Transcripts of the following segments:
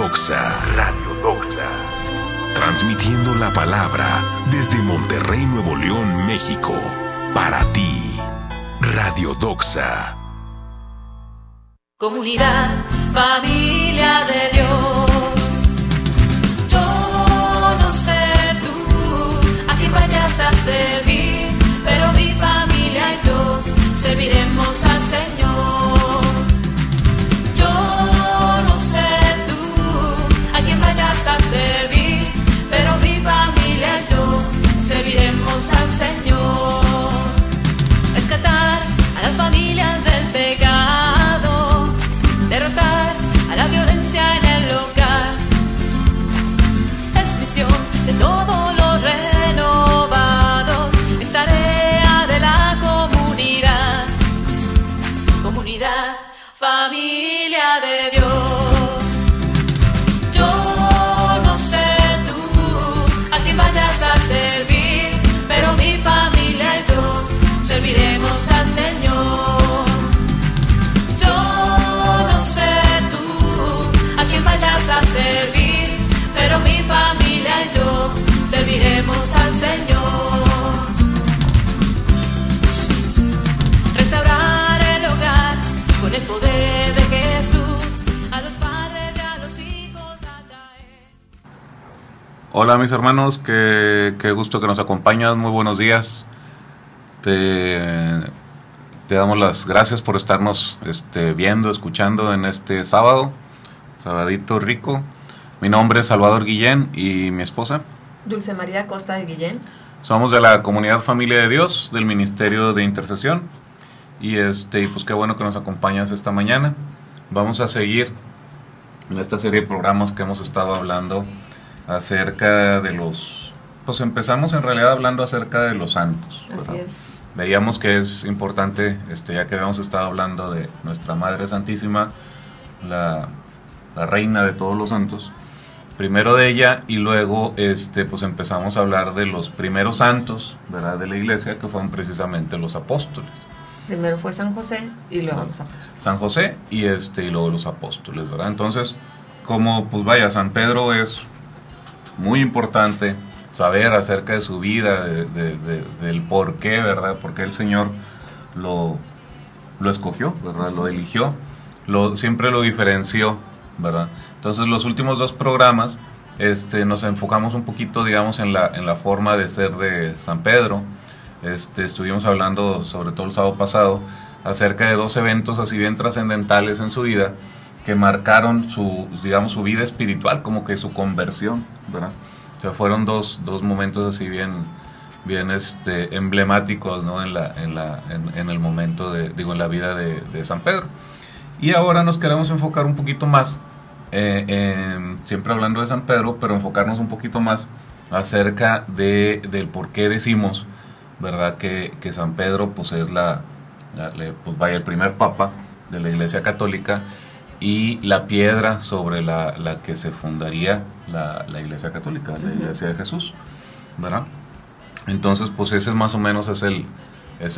Doxa. Transmitiendo la palabra desde Monterrey, Nuevo León, México. Para ti, Radio Doxa. Comunidad, familia de Dios. Yo no sé tú a quién vayas a servir, pero mi familia y yo serviremos al Señor. Yo no sé tú a quién vayas a servir, pero mi familia y yo serviremos al Señor. Rescatar a las familias del pecado, derrotar a la violencia en el hogar. Es misión de todos los renovados, es tarea de la comunidad. Comunidad, familia de Dios. Yo no sé tú a quién vayas a servir, pero mi familia y yo serviremos al Señor. Yo no sé tú a quién vayas a servir, pero mi familia y yo serviremos al Señor. Restaurar el hogar con el poder de Jesús, a los padres y a los hijos atraer. Hola mis hermanos, qué gusto que nos acompañan, muy buenos días. Te damos las gracias por estarnos viendo, escuchando en este sábado, sabadito rico. Mi nombre es Salvador Guillén y mi esposa Dulce María Costa de Guillén. Somos de la Comunidad Familia de Dios, del Ministerio de Intercesión. Y pues qué bueno que nos acompañas esta mañana. Vamos a seguir en esta serie de programas que hemos estado hablando acerca de los... Pues empezamos en realidad hablando acerca de los santos, ¿verdad? Así es. Veíamos que es importante, ya que habíamos estado hablando de nuestra Madre Santísima, la reina de todos los santos, primero de ella, y luego pues empezamos a hablar de los primeros santos, ¿verdad?, de la iglesia, que fueron precisamente los apóstoles. Primero fue San José y luego los apóstoles. San José y luego los apóstoles, ¿verdad? Entonces, como pues vaya, San Pedro es muy importante saber acerca de su vida, del por qué, ¿verdad? Porque el Señor lo escogió, ¿verdad? Lo eligió, siempre lo diferenció, ¿verdad? Entonces los últimos dos programas nos enfocamos un poquito, digamos, en la forma de ser de San Pedro. Estuvimos hablando, sobre todo el sábado pasado, acerca de dos eventos así bien trascendentales en su vida que marcaron su vida espiritual, como que su conversión, ¿verdad? O sea, fueron dos momentos así bien emblemáticos, ¿no? en el momento en la vida de San Pedro. Y ahora nos queremos enfocar un poquito más, siempre hablando de San Pedro, pero enfocarnos un poquito más acerca del por qué decimos, ¿verdad?, que San Pedro pues es el primer papa de la Iglesia Católica y la piedra sobre la que se fundaría la Iglesia Católica, la Iglesia de Jesús, ¿verdad? Entonces, pues ese más o menos es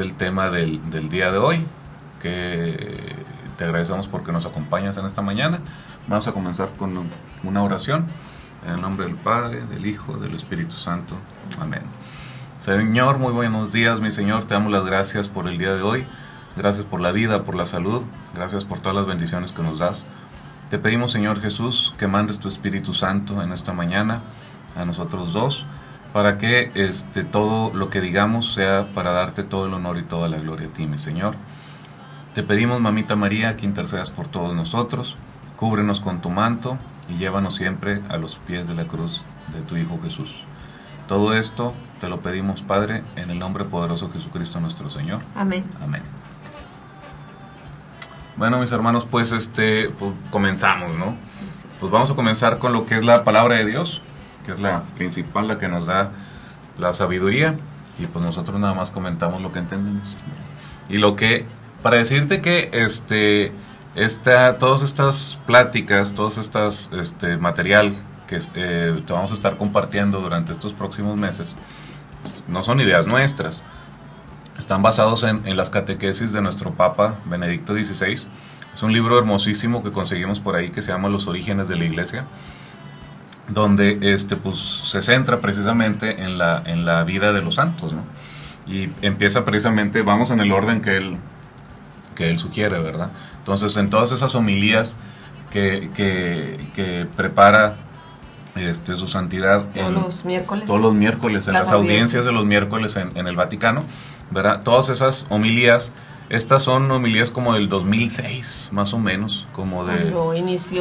el tema del día de hoy, que te agradecemos porque nos acompañas en esta mañana. Vamos a comenzar con una oración, en el nombre del Padre, del Hijo, del Espíritu Santo. Amén. Señor, muy buenos días, mi Señor, te damos las gracias por el día de hoy. Gracias por la vida, por la salud, gracias por todas las bendiciones que nos das. Te pedimos, Señor Jesús, que mandes tu Espíritu Santo en esta mañana a nosotros dos, para que todo lo que digamos sea para darte todo el honor y toda la gloria a ti, mi Señor. Te pedimos, Mamita María, que intercedas por todos nosotros, cúbrenos con tu manto y llévanos siempre a los pies de la cruz de tu Hijo Jesús. Todo esto te lo pedimos, Padre, en el nombre poderoso de Jesucristo nuestro Señor. Amén. Amén. Bueno, mis hermanos, pues comenzamos, ¿no? Pues vamos a comenzar con lo que es la palabra de Dios, que es la principal, la que nos da la sabiduría, y pues nosotros nada más comentamos lo que entendemos. Y para decirte que todas estas pláticas, todas estas material que te vamos a estar compartiendo durante estos próximos meses, no son ideas nuestras. Están basados en las catequesis de nuestro Papa Benedicto XVI, Es un libro hermosísimo que conseguimos por ahí que se llama Los Orígenes de la Iglesia, donde pues, se centra precisamente en la vida de los santos, ¿no? Y empieza precisamente, vamos en el orden que él sugiere, ¿verdad? Entonces, en todas esas homilías que prepara su santidad todos los miércoles en las audiencias de los miércoles en el Vaticano, ¿verdad? Todas esas homilías, estas son homilías como del 2006, más o menos, como de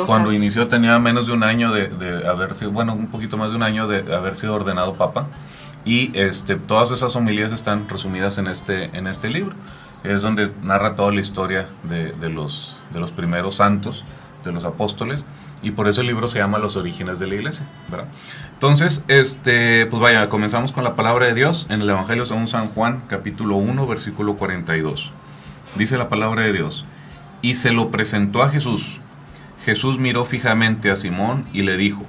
cuando inició tenía menos de un año de haber sido, bueno, un poquito más de un año de haber sido ordenado papa, y todas esas homilías están resumidas en este libro. Es donde narra toda la historia de los primeros santos, de los apóstoles, y por eso el libro se llama Los Orígenes de la Iglesia, ¿verdad? Entonces, pues vaya, comenzamos con la palabra de Dios en el Evangelio según San Juan, capítulo 1, versículo 42. Dice la palabra de Dios: y se lo presentó a Jesús. Jesús miró fijamente a Simón y le dijo: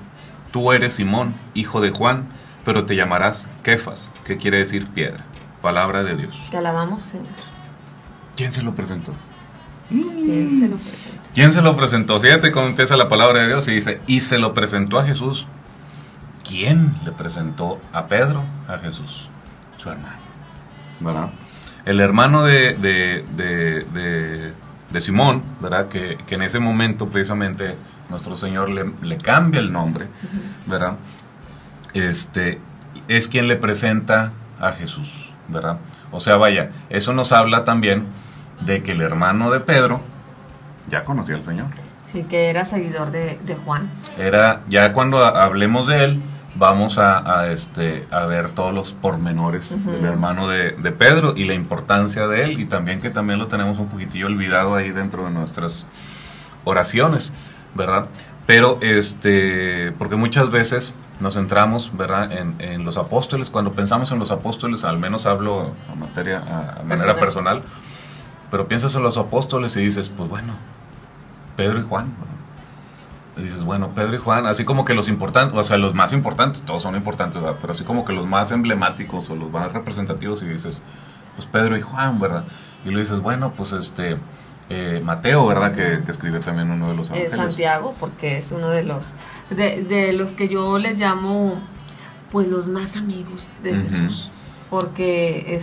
tú eres Simón, hijo de Juan, pero te llamarás Kefas, que quiere decir piedra. Palabra de Dios. Te alabamos, Señor. ¿Quién se lo presentó? ¿Quién se lo presentó? ¿Quién se lo presentó? Fíjate cómo empieza la palabra de Dios y dice: y se lo presentó a Jesús. ¿Quién le presentó a Pedro a Jesús? Su hermano, ¿verdad? El hermano de Simón, ¿verdad? Que en ese momento precisamente nuestro Señor le cambia el nombre, ¿verdad? Es quien le presenta a Jesús, ¿verdad? O sea, vaya, eso nos habla también de que el hermano de Pedro ya conocía al Señor. Sí, que era seguidor de Juan. Ya cuando hablemos de él, vamos a ver todos los pormenores del hermano de Pedro y la importancia de él, y también que también lo tenemos un poquitillo olvidado ahí dentro de nuestras oraciones, ¿verdad? Pero porque muchas veces nos centramos, ¿verdad?, en los apóstoles. Cuando pensamos en los apóstoles, al menos hablo a manera personal, pero piensas en los apóstoles y dices, pues bueno, Pedro y Juan, ¿verdad? Y dices, bueno, Pedro y Juan, así como que los importantes, o sea, los más importantes, todos son importantes, ¿verdad? Pero así como que los más emblemáticos o los más representativos, y dices, pues Pedro y Juan, ¿verdad? Y lo dices, bueno, pues Mateo, ¿verdad? Que escribe también uno de los evangelios. Santiago, porque es uno de los que yo les llamo, pues, los más amigos de Jesús, porque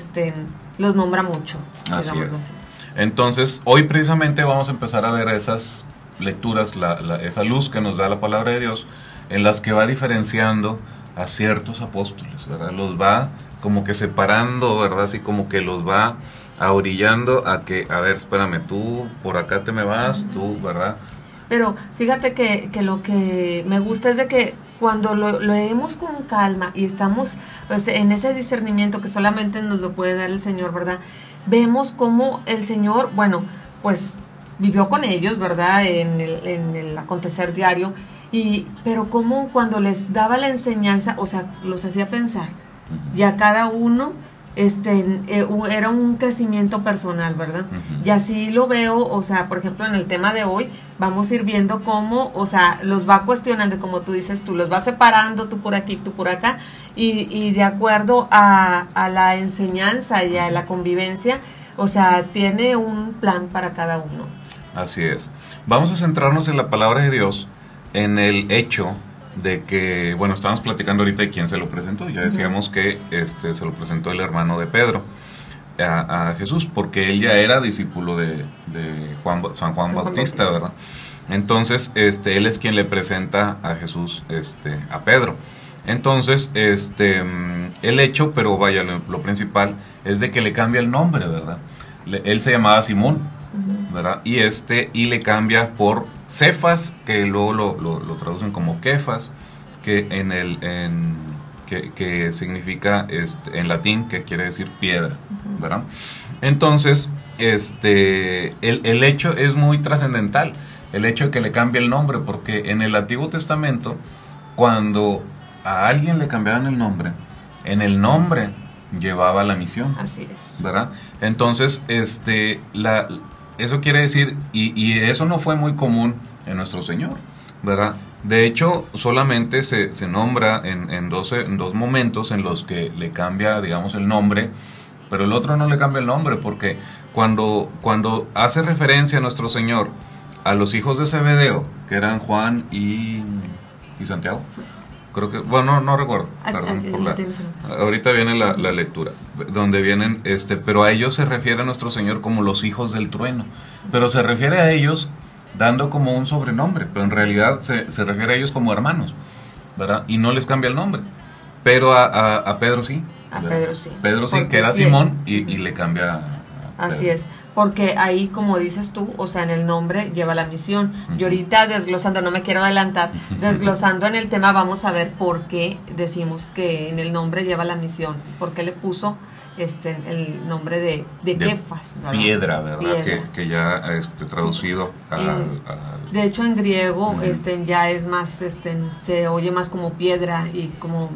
los nombra mucho, digamos así. Entonces, hoy precisamente vamos a empezar a ver esas lecturas, esa luz que nos da la palabra de Dios, en las que va diferenciando a ciertos apóstoles, ¿verdad? Los va como que separando, ¿verdad? Así como que los va ahorillando a que, a ver, espérame, tú por acá te me vas, tú, ¿verdad? Pero fíjate que lo que me gusta es de que cuando lo leemos con calma y estamos en ese discernimiento que solamente nos lo puede dar el Señor, ¿verdad? Vemos cómo el Señor, bueno, pues vivió con ellos, ¿verdad? En el acontecer diario, pero cómo cuando les daba la enseñanza, o sea, los hacía pensar, y a cada uno era un crecimiento personal, ¿verdad? Y así lo veo, o sea, por ejemplo, en el tema de hoy, vamos a ir viendo cómo, o sea, los va cuestionando, como tú dices, tú los vas separando, tú por aquí, tú por acá, y de acuerdo a la enseñanza y a la convivencia, o sea, tiene un plan para cada uno. Así es. Vamos a centrarnos en la palabra de Dios, en el hecho de que, bueno, estábamos platicando ahorita de quién se lo presentó. Ya decíamos que se lo presentó el hermano de Pedro a Jesús, porque él ya era discípulo de San Juan Bautista, ¿verdad? Entonces, él es quien le presenta a Jesús a Pedro. Entonces, el hecho, pero vaya, lo principal es de que le cambia el nombre, ¿verdad? Él se llamaba Simón, ¿verdad? Y le cambia por Cefas, que luego lo traducen como Kefas, que que significa en latín, que quiere decir piedra, ¿verdad? Entonces, el hecho es muy trascendental, el hecho de que le cambie el nombre, porque en el Antiguo Testamento, cuando a alguien le cambiaban el nombre, en el nombre llevaba la misión. Así es. ¿Verdad? Entonces, eso quiere decir, y eso no fue muy común en nuestro Señor, ¿verdad? De hecho, solamente se nombra en dos momentos en los que le cambia, digamos, el nombre, pero el otro no le cambia el nombre, porque cuando hace referencia a nuestro Señor a los hijos de Zebedeo, que eran Juan y Santiago, creo que, bueno, no recuerdo, perdón, ahorita viene la lectura, donde vienen, pero a ellos se refiere a nuestro Señor como los hijos del trueno, pero se refiere a ellos dando como un sobrenombre, pero en realidad se refiere a ellos como hermanos, ¿verdad? Y no les cambia el nombre, pero a Pedro sí. A Pedro sí. Pedro sí, que era sí, Simón, y le cambia. Así es, porque ahí, como dices tú, o sea, en el nombre lleva la misión. Y ahorita desglosando, no me quiero adelantar, desglosando en el tema vamos a ver por qué decimos que en el nombre lleva la misión, por qué le puso el nombre de Kefas, ¿verdad? Piedra, ¿verdad? Piedra. Que ya traducido de hecho en griego ya es más, se oye más como piedra y como...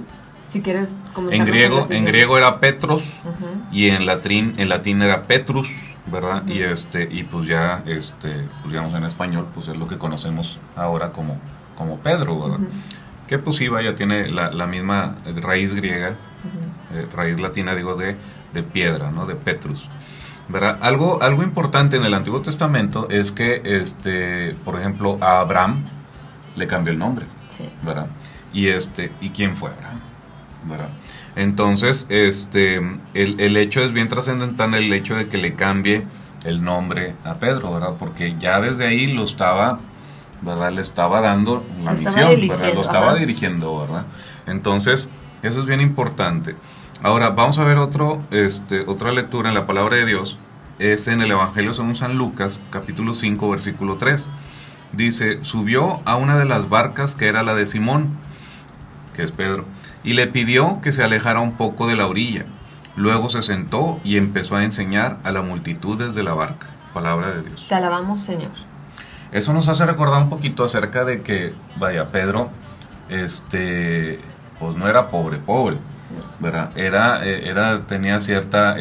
Si quieres comentar. En griego era Petros, y en latín era Petrus, ¿verdad? Y pues ya, pues digamos en español, pues es lo que conocemos ahora como Pedro, ¿verdad? Que pues sí, ya tiene la misma raíz griega, raíz latina, digo, de piedra, ¿no? De Petrus, ¿verdad? Algo importante en el Antiguo Testamento es que, por ejemplo, a Abraham le cambió el nombre, sí, ¿verdad? ¿Y quién fue Abraham? ¿Verdad? Entonces, el hecho es bien trascendental, el hecho de que le cambie el nombre a Pedro, ¿verdad? Porque ya desde ahí lo estaba, ¿verdad? Le estaba dando la misión, ¿verdad? Lo estaba dirigiendo, ¿verdad? Entonces, eso es bien importante. Ahora, vamos a ver otra lectura en la palabra de Dios, es en el Evangelio según San Lucas, capítulo 5, versículo 3. Dice, subió a una de las barcas que era la de Simón, que es Pedro, y le pidió que se alejara un poco de la orilla. Luego se sentó y empezó a enseñar a la multitud desde la barca. Palabra de Dios. Te alabamos, Señor. Eso nos hace recordar un poquito acerca de que, Pedro, pues no era pobre, ¿verdad? Tenía cierta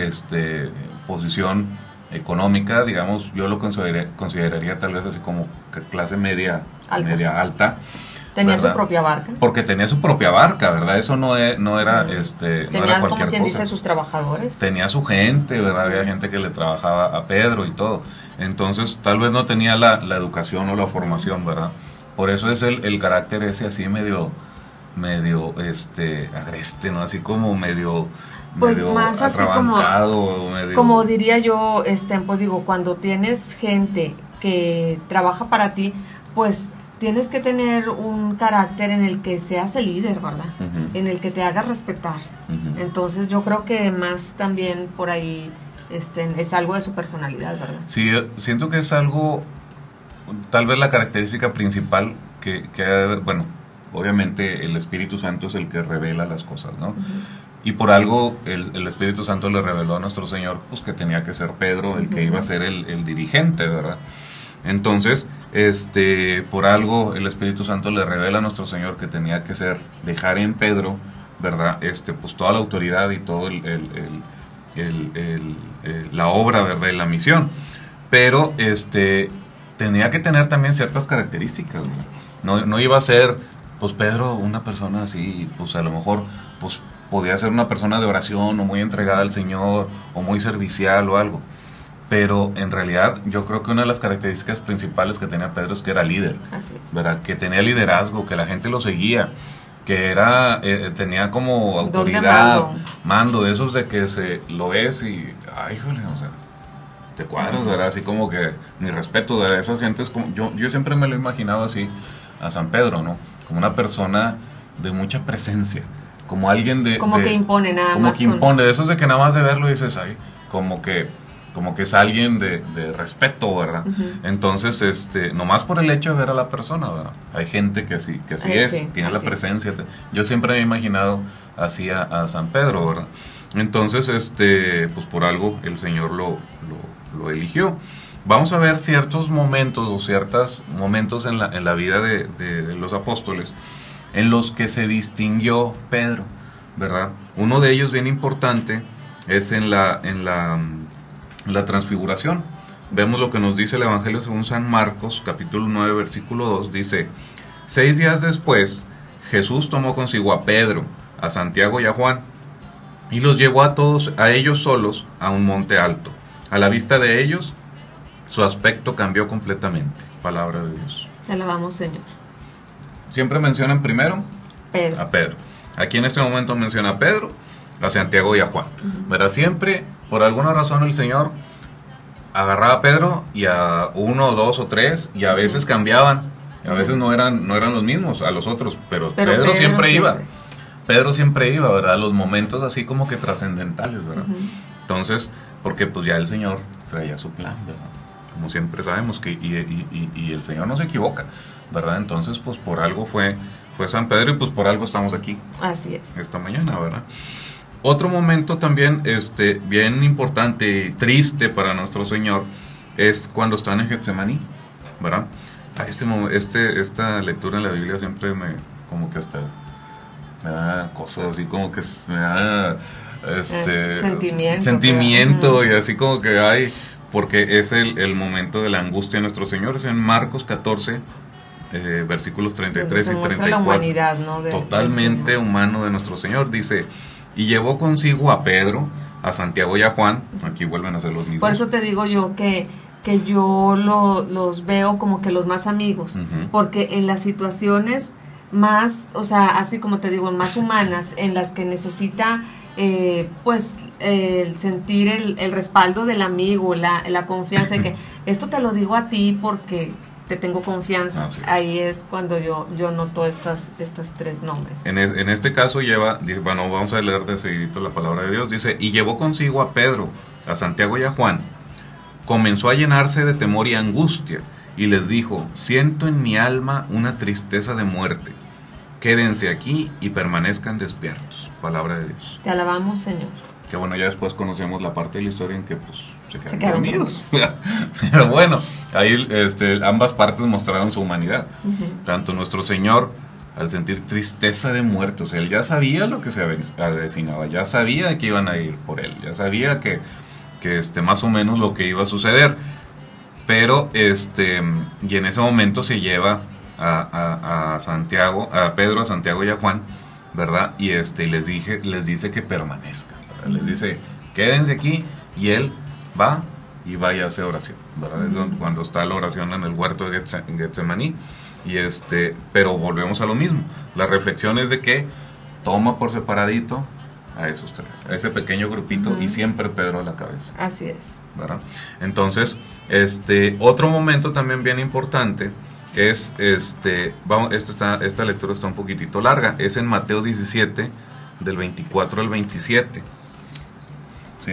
posición económica, digamos, yo lo consideraría tal vez así como clase media alta. Tenía ¿verdad? Su propia barca. Porque tenía su propia barca, ¿verdad? Eso no era tenía, no era cualquier como quien cosa. dice, sus trabajadores. Tenía su gente, ¿verdad? Había gente que le trabajaba a Pedro y todo. Entonces, tal vez no tenía la educación o la formación, ¿verdad? Por eso es el carácter ese así medio agreste, ¿no? Así como medio más así como diría yo, pues digo, cuando tienes gente que trabaja para ti, pues tienes que tener un carácter en el que seas el líder, ¿verdad? En el que te hagas respetar. Entonces yo creo que más también por ahí es algo de su personalidad, ¿verdad? Sí, siento que es algo, tal vez la característica principal que bueno, obviamente el Espíritu Santo es el que revela las cosas, ¿no? Y por algo el Espíritu Santo le reveló a nuestro Señor pues que tenía que ser Pedro el que iba a ser el dirigente, ¿verdad? Entonces, por algo el Espíritu Santo le revela a nuestro Señor que tenía que dejar en Pedro, ¿verdad? Pues toda la autoridad y todo la obra, ¿verdad? Y la misión. Pero, tenía que tener también ciertas características, ¿no? No iba a ser, pues Pedro, una persona así, pues a lo mejor, pues podía ser una persona de oración o muy entregada al Señor o muy servicial o algo. Pero en realidad yo creo que una de las características principales que tenía Pedro es que era líder. Así es. ¿Verdad? Que tenía liderazgo, que la gente lo seguía, que tenía como autoridad, mando, de esos de que lo ves y, ay, jole, o sea, te cuadras, ¿verdad? Así como que, mi respeto, ¿verdad? Esas gentes, como yo siempre me lo he imaginado así, a San Pedro, ¿no? Como una persona de mucha presencia, como alguien que impone nada como más. Como que impone, de esos de que nada más de verlo dices, ay, como que es alguien de respeto, ¿verdad? Entonces, nomás por el hecho de ver a la persona, ¿verdad? Hay gente que así tiene la presencia. Yo siempre me he imaginado así a San Pedro, ¿verdad? Entonces, pues por algo el Señor lo eligió. Vamos a ver ciertos momentos o ciertos momentos en la vida de los apóstoles en los que se distinguió Pedro, ¿verdad? Uno de ellos bien importante es en la transfiguración. Vemos lo que nos dice el Evangelio según San Marcos, capítulo 9, versículo 2, dice: 6 días después, Jesús tomó consigo a Pedro, a Santiago y a Juan, y los llevó a ellos solos, a un monte alto. A la vista de ellos, su aspecto cambió completamente. Palabra de Dios. Te alabamos, Señor. Siempre mencionan primero Pedro. a Pedro. Aquí en este momento menciona a Pedro, a Santiago y a Juan. ¿Verdad? Siempre, por alguna razón, el Señor agarraba a Pedro y a uno, dos o tres, y a veces cambiaban. A veces no eran los mismos a los otros, pero Pedro siempre iba. Pedro siempre iba, ¿verdad? Los momentos así como que trascendentales, ¿verdad? Entonces, porque pues ya el Señor traía su plan, ¿verdad? Como siempre sabemos que y el Señor no se equivoca, ¿verdad? Entonces, pues por algo fue San Pedro y pues por algo estamos aquí. Así es. Esta mañana, ¿verdad? Otro momento también bien importante y triste para nuestro Señor es cuando están en Getsemaní, ¿verdad? Esta lectura en la Biblia siempre como que hasta me da cosas así como que me da sentimiento y así como que hay, porque es el momento de la angustia de nuestro Señor. Es en Marcos 14 versículos 33 y 34, la humanidad, ¿no? Totalmente humano de nuestro Señor. Dice: y llevó consigo a Pedro, a Santiago y a Juan. Aquí vuelven a ser los mismos. Por eso te digo yo que yo los veo como que los más amigos, porque en las situaciones más, o sea, así como te digo, más humanas, en las que necesita el sentir el respaldo del amigo, la confianza de que esto te lo digo a ti porque te tengo confianza. Ahí es cuando yo noto estas tres nombres. En este caso vamos a leer de seguidito la palabra de Dios. Dice: y llevó consigo a Pedro, a Santiago y a Juan. Comenzó a llenarse de temor y angustia, y les dijo: siento en mi alma una tristeza de muerte. Quédense aquí y permanezcan despiertos. Palabra de Dios. Te alabamos, Señor. Que bueno, ya después conocemos la parte de la historia en que pues se quedaron dormidos. Pero bueno, ahí ambas partes mostraron su humanidad. Tanto nuestro Señor, al sentir tristeza de muerte, o sea, él ya sabía lo que se avecinaba, ya sabía que iban a ir por él, ya sabía que más o menos lo que iba a suceder, pero y en ese momento se lleva a Pedro, a Santiago y a Juan, ¿verdad? Y les dice que permanezcan, ¿verdad? Les dice: quédense aquí, y él va y vaya a hacer oración, ¿verdad? Es cuando está la oración en el huerto de Getsemaní. Y pero volvemos a lo mismo. La reflexión es de que toma por separadito a esos tres, a ese pequeño grupito, y siempre Pedro a la cabeza. Así es, ¿verdad? Entonces, otro momento también bien importante es esta lectura está un poquitito larga, es en Mateo 17 del 24 al 27. ¿Sí?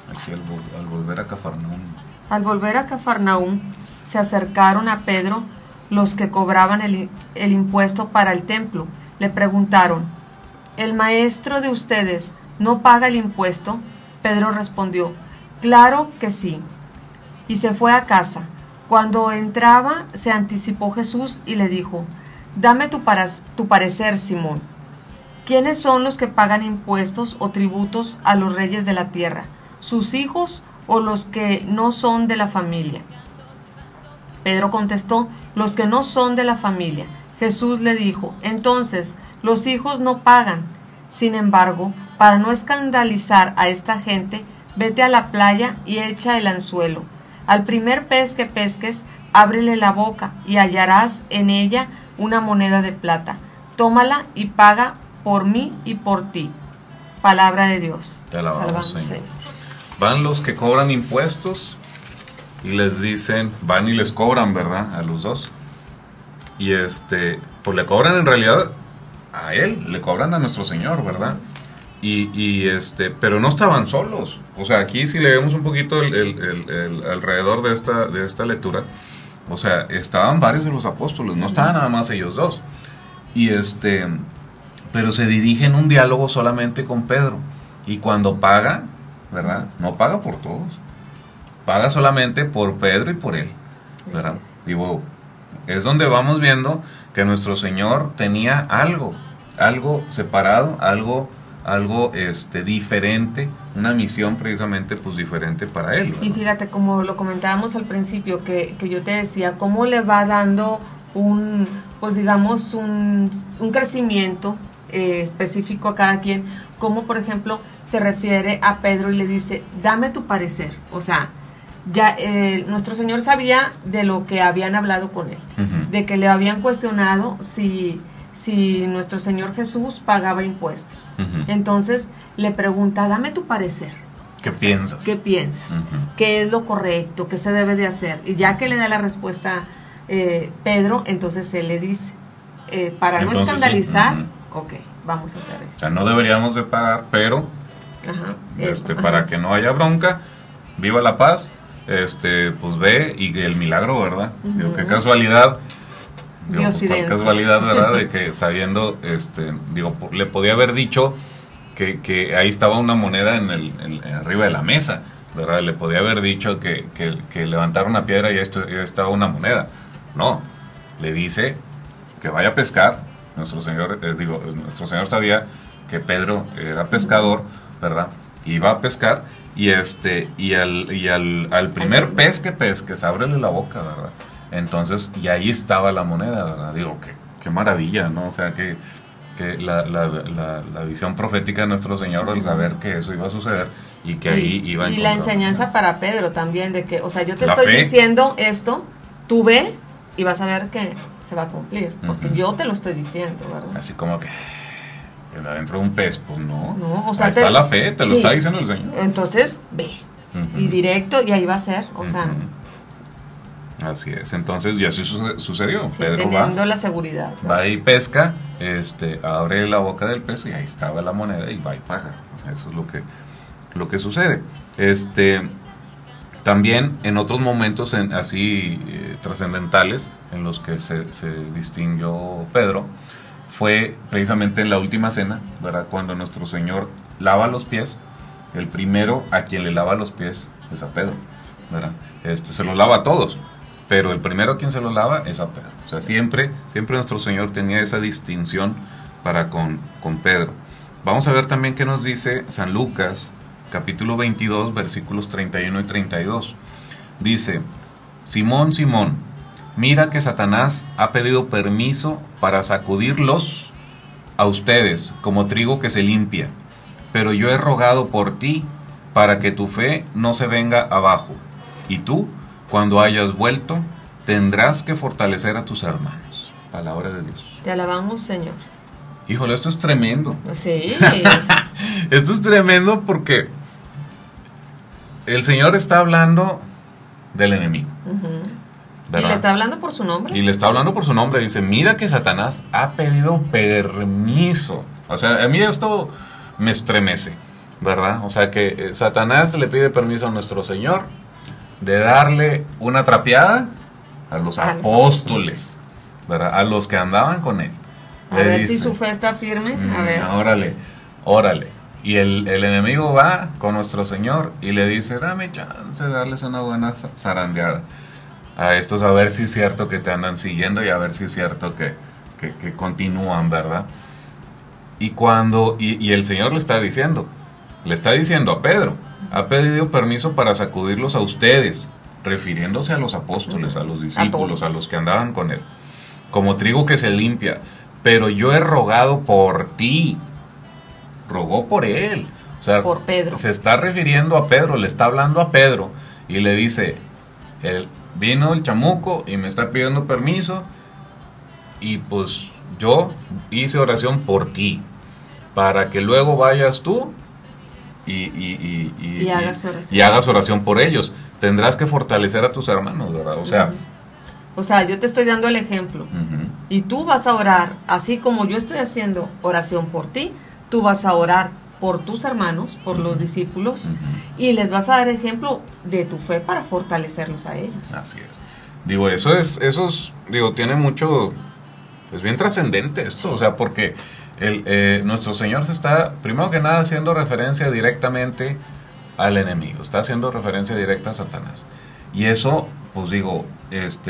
Aquí al volver a Cafarnaúm. Al volver a Cafarnaúm se acercaron a Pedro los que cobraban el impuesto para el templo. Le preguntaron: ¿el maestro de ustedes no paga el impuesto? Pedro respondió: claro que sí. Y se fue a casa. Cuando entraba, se anticipó Jesús y le dijo: dame tu parecer, Simón. ¿Quiénes son los que pagan impuestos o tributos a los reyes de la tierra? ¿Sus hijos o los que no son de la familia? Pedro contestó: los que no son de la familia. Jesús le dijo: entonces, los hijos no pagan. Sin embargo, para no escandalizar a esta gente, vete a la playa y echa el anzuelo. Al primer pez que pesques, ábrele la boca y hallarás en ella una moneda de plata. Tómala y paga por mí y por ti. Palabra de Dios. Te alabamos, Señor. Van los que cobran impuestos y les dicen, van y les cobran, ¿verdad? A los dos. Y pues le cobran en realidad a él, le cobran a nuestro Señor, ¿verdad? Pero no estaban solos. O sea, aquí si leemos un poquito el alrededor de esta lectura, o sea, estaban varios de los apóstoles, no estaban nada más ellos dos. Pero se dirigen un diálogo solamente con Pedro. Y cuando paga, ¿verdad? No paga por todos. Paga solamente por Pedro y por él, ¿verdad? Digo, es donde vamos viendo que nuestro Señor tenía algo separado, algo diferente, una misión precisamente pues diferente para él, ¿verdad? Y fíjate, como lo comentábamos al principio, que yo te decía, cómo le va dando un crecimiento específico a cada quien, como por ejemplo se refiere a Pedro y le dice, dame tu parecer. O sea, ya nuestro Señor sabía de lo que habían hablado con él, de que le habían cuestionado si nuestro Señor Jesús pagaba impuestos. Entonces le pregunta, dame tu parecer. ¿Qué piensas? ¿Qué piensas? ¿Qué es lo correcto? ¿Qué se debe de hacer? Y ya que le da la respuesta Pedro, entonces él le dice, para no escandalizar, ok, vamos a hacer esto. O sea, no deberíamos de pagar, pero para que no haya bronca, viva la paz, pues ve y el milagro, ¿verdad? Digo, qué casualidad. Qué casualidad, ¿verdad? De que sabiendo, le podía haber dicho que ahí estaba una moneda arriba de la mesa, ¿verdad? Le podía haber dicho que levantara una piedra y ya estaba una moneda. No, le dice que vaya a pescar. Nuestro Señor sabía que Pedro era pescador, ¿verdad? Iba a pescar y al primer pez que pesques, ábrele la boca, ¿verdad? Entonces, y ahí estaba la moneda, ¿verdad? Digo, qué maravilla, ¿no? O sea, que la visión profética de nuestro Señor al saber que eso iba a suceder y que ahí iba a encontrar. Y la enseñanza para Pedro también, de que, o sea, yo te estoy diciendo esto, tú ve y vas a ver que se va a cumplir, porque yo te lo estoy diciendo, ¿verdad? Así como que adentro de un pez, pues no, o sea, ahí está la fe, te lo está diciendo el Señor. Entonces, ve, y directo, y ahí va a ser, o sea... Así es, entonces ya sí sucedió. Sí, Pedro teniendo la seguridad, ¿no? Va y pesca, abre la boca del pez y ahí estaba la moneda y va y paga. Eso es lo que sucede. También en otros momentos así trascendentales en los que se distinguió Pedro, fue precisamente en la última cena, ¿verdad? Cuando nuestro Señor lava los pies, el primero a quien le lava los pies es a Pedro, ¿verdad? Se los lava a todos, pero el primero a quien se los lava es a Pedro. O sea, siempre nuestro Señor tenía esa distinción para con Pedro. Vamos a ver también qué nos dice San Lucas, capítulo 22, versículos 31 y 32. Dice, Simón, Simón, mira que Satanás ha pedido permiso para sacudirlos a ustedes como trigo que se limpia, pero yo he rogado por ti para que tu fe no se venga abajo. Y tú, cuando hayas vuelto, tendrás que fortalecer a tus hermanos. Palabra de Dios. Te alabamos, Señor. Híjole, esto es tremendo. Sí. Esto es tremendo porque el Señor está hablando del enemigo. Y le está hablando por su nombre. Y le está hablando por su nombre. Dice, mira que Satanás ha pedido permiso. O sea, a mí esto me estremece, ¿verdad? O sea, que Satanás le pide permiso a nuestro Señor de darle una trapeada a los apóstoles, ¿verdad? A los que andaban con él. A ver si su fe está firme. A ver. Órale. Y el enemigo va con nuestro Señor y le dice, dame chance de darles una buena zarandeada a estos, a ver si es cierto que te andan siguiendo y a ver si es cierto que continúan, ¿verdad? Y el Señor le está diciendo a Pedro, ha pedido permiso para sacudirlos a ustedes, refiriéndose a los apóstoles, a los discípulos, a los que andaban con él, como trigo que se limpia, pero yo he rogado por ti. Rogó por él, o sea, por Pedro. Se está refiriendo a Pedro, le está hablando a Pedro y le dice, vino el chamuco y me está pidiendo permiso y pues yo hice oración por ti, para que luego vayas tú y hagas oración por ellos. Tendrás que fortalecer a tus hermanos, ¿verdad? O sea, yo te estoy dando el ejemplo y tú vas a orar, así como yo estoy haciendo oración por ti, tú vas a orar por tus hermanos, por los discípulos, y les vas a dar ejemplo de tu fe para fortalecerlos a ellos. Así es. Digo, eso es tiene mucho, es bien trascendente esto, o sea, porque nuestro Señor se está, primero que nada, haciendo referencia directamente al enemigo, está haciendo referencia directa a Satanás. Y eso, pues digo,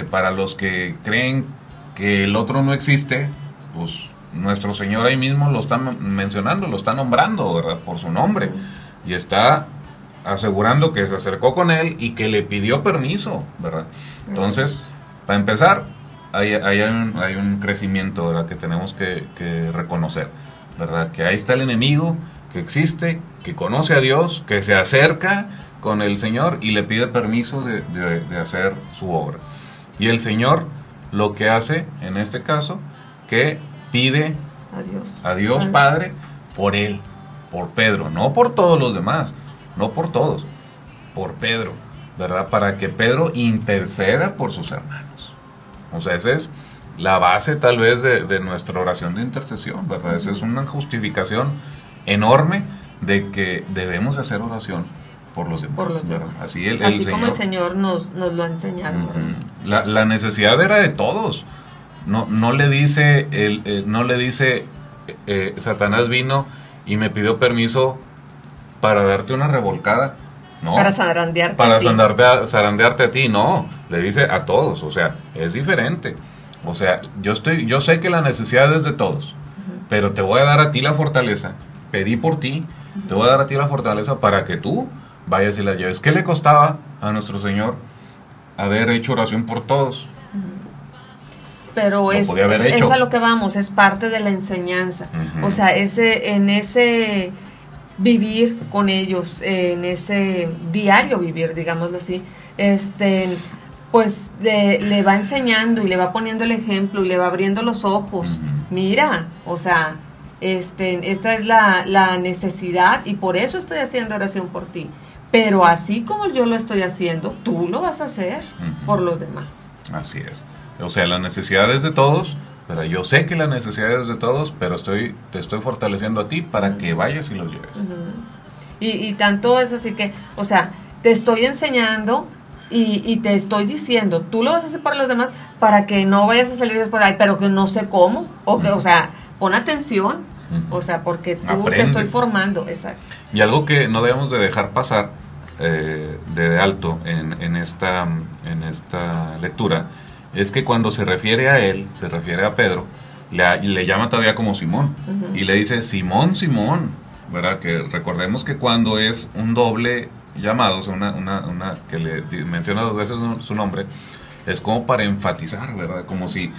para los que creen que el otro no existe, pues nuestro Señor ahí mismo lo está mencionando, lo está nombrando, ¿verdad? Por su nombre. Y está asegurando que se acercó con él y que le pidió permiso, ¿verdad? Entonces, para empezar, hay un crecimiento, ¿verdad? Que tenemos que reconocer. ¿verdad? Que ahí está el enemigo, que existe, que conoce a Dios, que se acerca con el Señor y le pide permiso de hacer su obra. Y el Señor lo que hace, en este caso, que pide a Dios Padre por él, por Pedro, no por todos los demás, no por todos, por Pedro, ¿verdad? Para que Pedro interceda por sus hermanos. O sea, esa es la base tal vez de nuestra oración de intercesión, ¿verdad? Esa es una justificación enorme de que debemos hacer oración por los demás. Por los ¿verdad? demás. Así el Así Señor, como el Señor nos lo ha enseñado. la necesidad era de todos. No le dice Satanás vino y me pidió permiso para darte una revolcada. No, para zarandearte para a ti. zarandearte a ti, no, le dice a todos, o sea, es diferente. O sea, yo sé que la necesidad es de todos, pero te voy a dar a ti la fortaleza. Pedí por ti, te voy a dar a ti la fortaleza para que tú vayas y la lleves. ¿Qué le costaba a nuestro Señor haber hecho oración por todos? Pero es a lo que vamos, es parte de la enseñanza. O sea, en ese vivir con ellos, en ese diario vivir, digámoslo así, pues le va enseñando y le va poniendo el ejemplo y le va abriendo los ojos. Mira, o sea, esta es la necesidad y por eso estoy haciendo oración por ti. Pero así como yo lo estoy haciendo, tú lo vas a hacer por los demás. Así es. O sea, la necesidad es de todos, pero yo sé que la necesidad es de todos, pero te estoy fortaleciendo a ti para que vayas y lo lleves. Y tanto es así que, o sea, te estoy enseñando y te estoy diciendo, tú lo vas a hacer para los demás para que no vayas a salir después, ay, pero que no sé cómo, o sea, pon atención, o sea, porque tú aprende. te estoy formando, exacto. Y algo que no debemos de dejar pasar de alto en esta lectura, es que cuando se refiere a él, se refiere a Pedro, le llama todavía como Simón, y le dice, Simón, Simón, ¿verdad? Que recordemos que cuando es un doble llamado, o sea, una que le menciona 2 veces su nombre, es como para enfatizar, ¿verdad? Como si,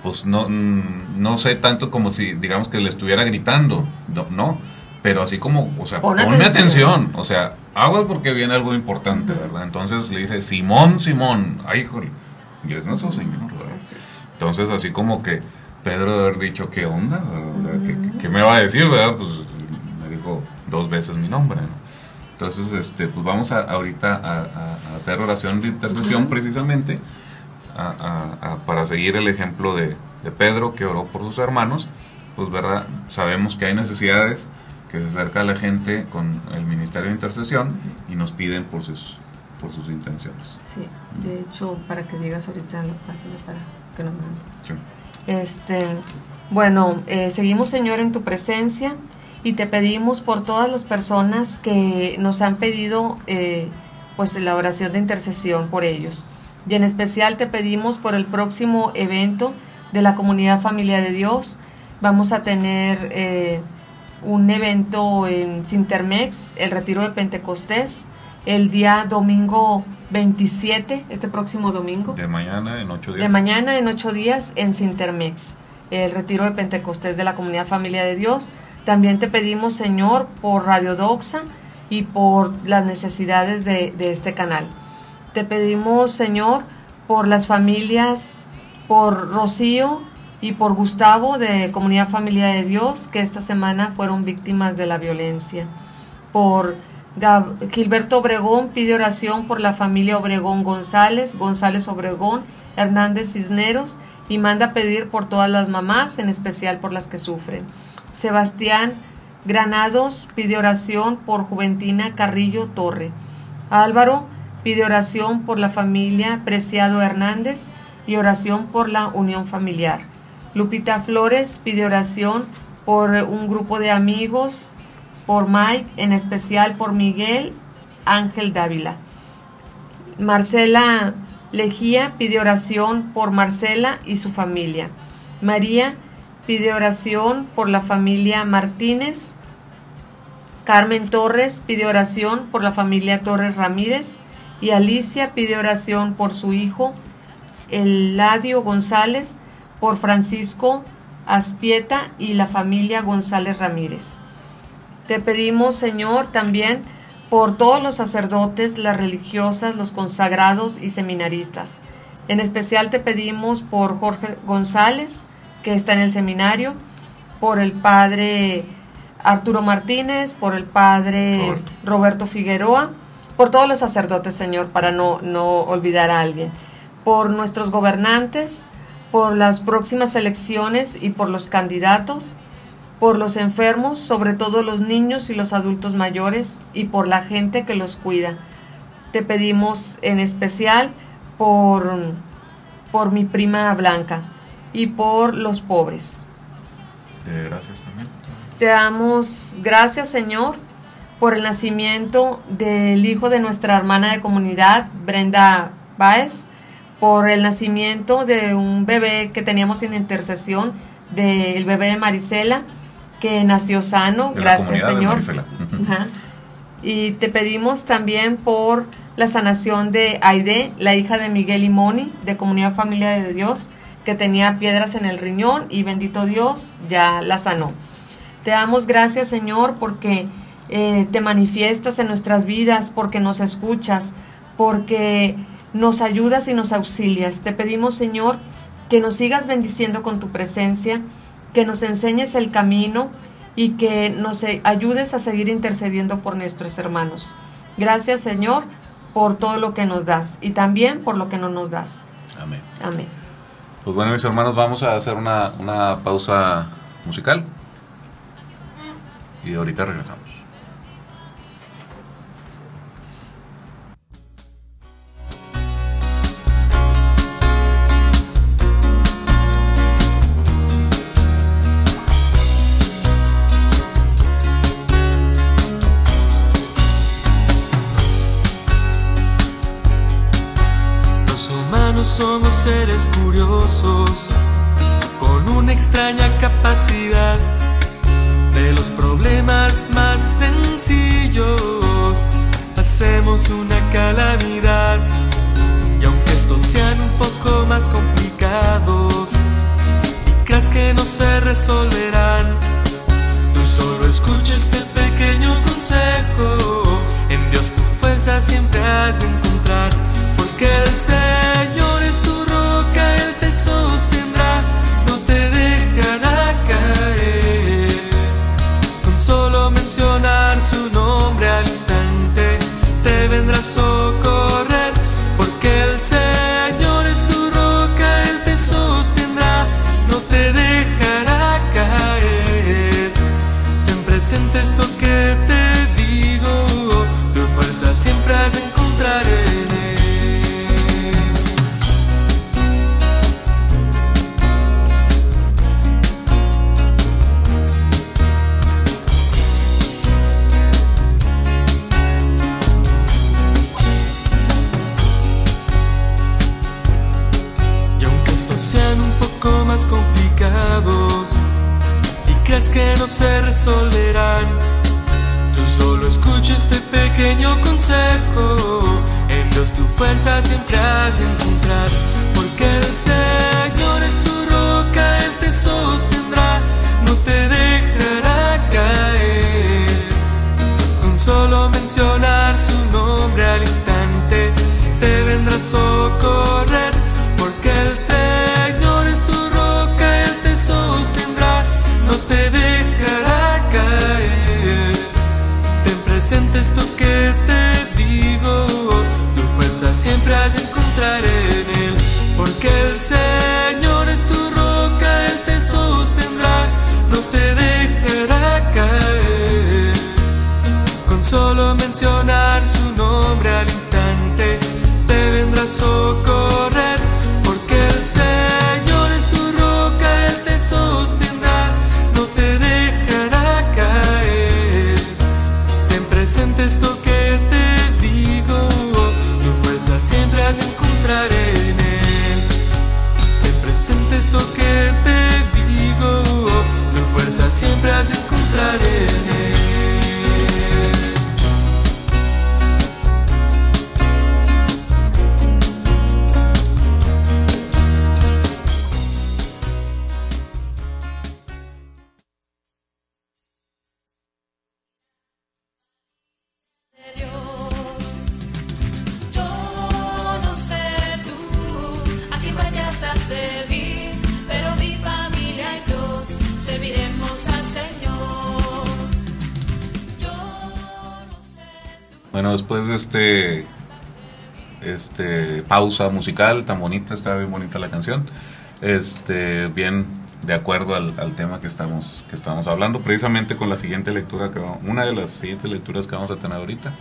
pues no sé tanto como si, digamos que le estuviera gritando, no, pero así como, o sea, ponme atención, o sea, aguas porque viene algo importante, ¿verdad? Entonces le dice, Simón, Simón, ay, híjole, y es nuestro Señor, ¿verdad? Entonces, así como que Pedro debe haber dicho, ¿qué onda? O sea, ¿qué me va a decir, verdad? Pues me dijo 2 veces mi nombre, ¿no? Entonces, pues vamos ahorita a hacer oración de intercesión precisamente para seguir el ejemplo de Pedro, que oró por sus hermanos. Pues, ¿verdad? Sabemos que hay necesidades, que se acerca la gente con el ministerio de intercesión y nos piden por sus intenciones. Sí, de hecho, para que digas ahorita en la página para que nos mande. Sí. Bueno, seguimos, Señor, en tu presencia y te pedimos por todas las personas que nos han pedido pues la oración de intercesión por ellos. Y en especial te pedimos por el próximo evento de la Comunidad Familia de Dios. Vamos a tener un evento en Sintermex, el Retiro de Pentecostés, el día domingo 27, este próximo domingo. De mañana en 8 días. De mañana en 8 días en Sintermex, el Retiro de Pentecostés de la Comunidad Familia de Dios. También te pedimos, Señor, por Radio Doxa y por las necesidades de este canal. Te pedimos, Señor, por las familias, por Rocío y por Gustavo de Comunidad Familia de Dios, que esta semana fueron víctimas de la violencia. Por Gilberto Obregón pide oración por la familia Obregón González Obregón, Hernández Cisneros, y manda pedir por todas las mamás, en especial por las que sufren. Sebastián Granados pide oración por Juventina Carrillo Torre. Álvaro pide oración por la familia Preciado Hernández y oración por la unión familiar. Lupita Flores pide oración por un grupo de amigos, por Mike, en especial por Miguel Ángel Dávila. Marcela Lejía pide oración por Marcela y su familia. María pide oración por la familia Martínez. Carmen Torres pide oración por la familia Torres Ramírez. Y Alicia pide oración por su hijo Eladio González, por Francisco Aspieta y la familia González Ramírez. Te pedimos, Señor, también por todos los sacerdotes, las religiosas, los consagrados y seminaristas. En especial te pedimos por Jorge González, que está en el seminario, por el padre Arturo Martínez, por el padre Roberto Figueroa, por todos los sacerdotes, Señor, para no olvidar a alguien, por nuestros gobernantes, por las próximas elecciones y por los candidatos, por los enfermos, sobre todo los niños y los adultos mayores, y por la gente que los cuida. Te pedimos en especial por mi prima Blanca y por los pobres. Gracias también. Te damos gracias, Señor, por el nacimiento del hijo de nuestra hermana de comunidad, Brenda Báez, por el nacimiento de un bebé que teníamos en intercesión, del bebé de Marisela, que nació sano, gracias, Señor. Ajá. Y te pedimos también por la sanación de Aide, la hija de Miguel y Moni, de Comunidad Familia de Dios, que tenía piedras en el riñón, y bendito Dios, ya la sanó. Te damos gracias, Señor, porque te manifiestas en nuestras vidas, porque nos escuchas, porque nos ayudas y nos auxilias. Te pedimos, Señor, que nos sigas bendiciendo con tu presencia, que nos enseñes el camino y que nos ayudes a seguir intercediendo por nuestros hermanos. Gracias, Señor, por todo lo que nos das y también por lo que no nos das. Amén. Amén. Pues bueno, mis hermanos, vamos a hacer una pausa musical y ahorita regresamos. Somos seres curiosos, con una extraña capacidad de los problemas más sencillos hacemos una calamidad. Y aunque estos sean un poco más complicados y creas que no se resolverán, tú solo escucha este pequeño consejo. En Dios tu fuerza siempre has de encontrar, porque el Señor es tu roca, Él te sostendrá, no te dejará caer. Con solo mencionar su nombre al instante te vendrá a socorrer, porque el Señor es tu roca, Él te sostendrá, no te dejará caer. Ten presente esto que te digo, tu fuerza siempre has de encontrar en Él. Sean un poco más complicados y creas que no se resolverán, tú solo escucha este pequeño consejo. En Dios tu fuerza siempre has de encontrar, porque el Señor es tu roca, Él te sostendrá, no te dejará caer. Con solo mencionar su nombre al instante te vendrá a socorrer, porque el Señor es tu roca, Él te sostendrá, no te dejará caer. Ten presente esto que te digo, tu fuerza siempre has de encontrar en Él, porque el Señor es tu roca, Él te sostendrá, no te dejará caer. Con solo mencionar su nombre al instante te vendrá a socorrer, porque el Señor es tu roca, Él te sostendrá, no te dejará caer. Ten presente esto que te digo, tu fuerza siempre has de encontrar en Él. Ten presente esto que te digo, tu fuerza siempre has de encontrar en Él. Bueno, después de pausa musical tan bonita, está bien bonita la canción, bien de acuerdo al tema que estamos hablando, precisamente con la siguiente lectura, una de las siguientes lecturas que vamos a tener ahorita.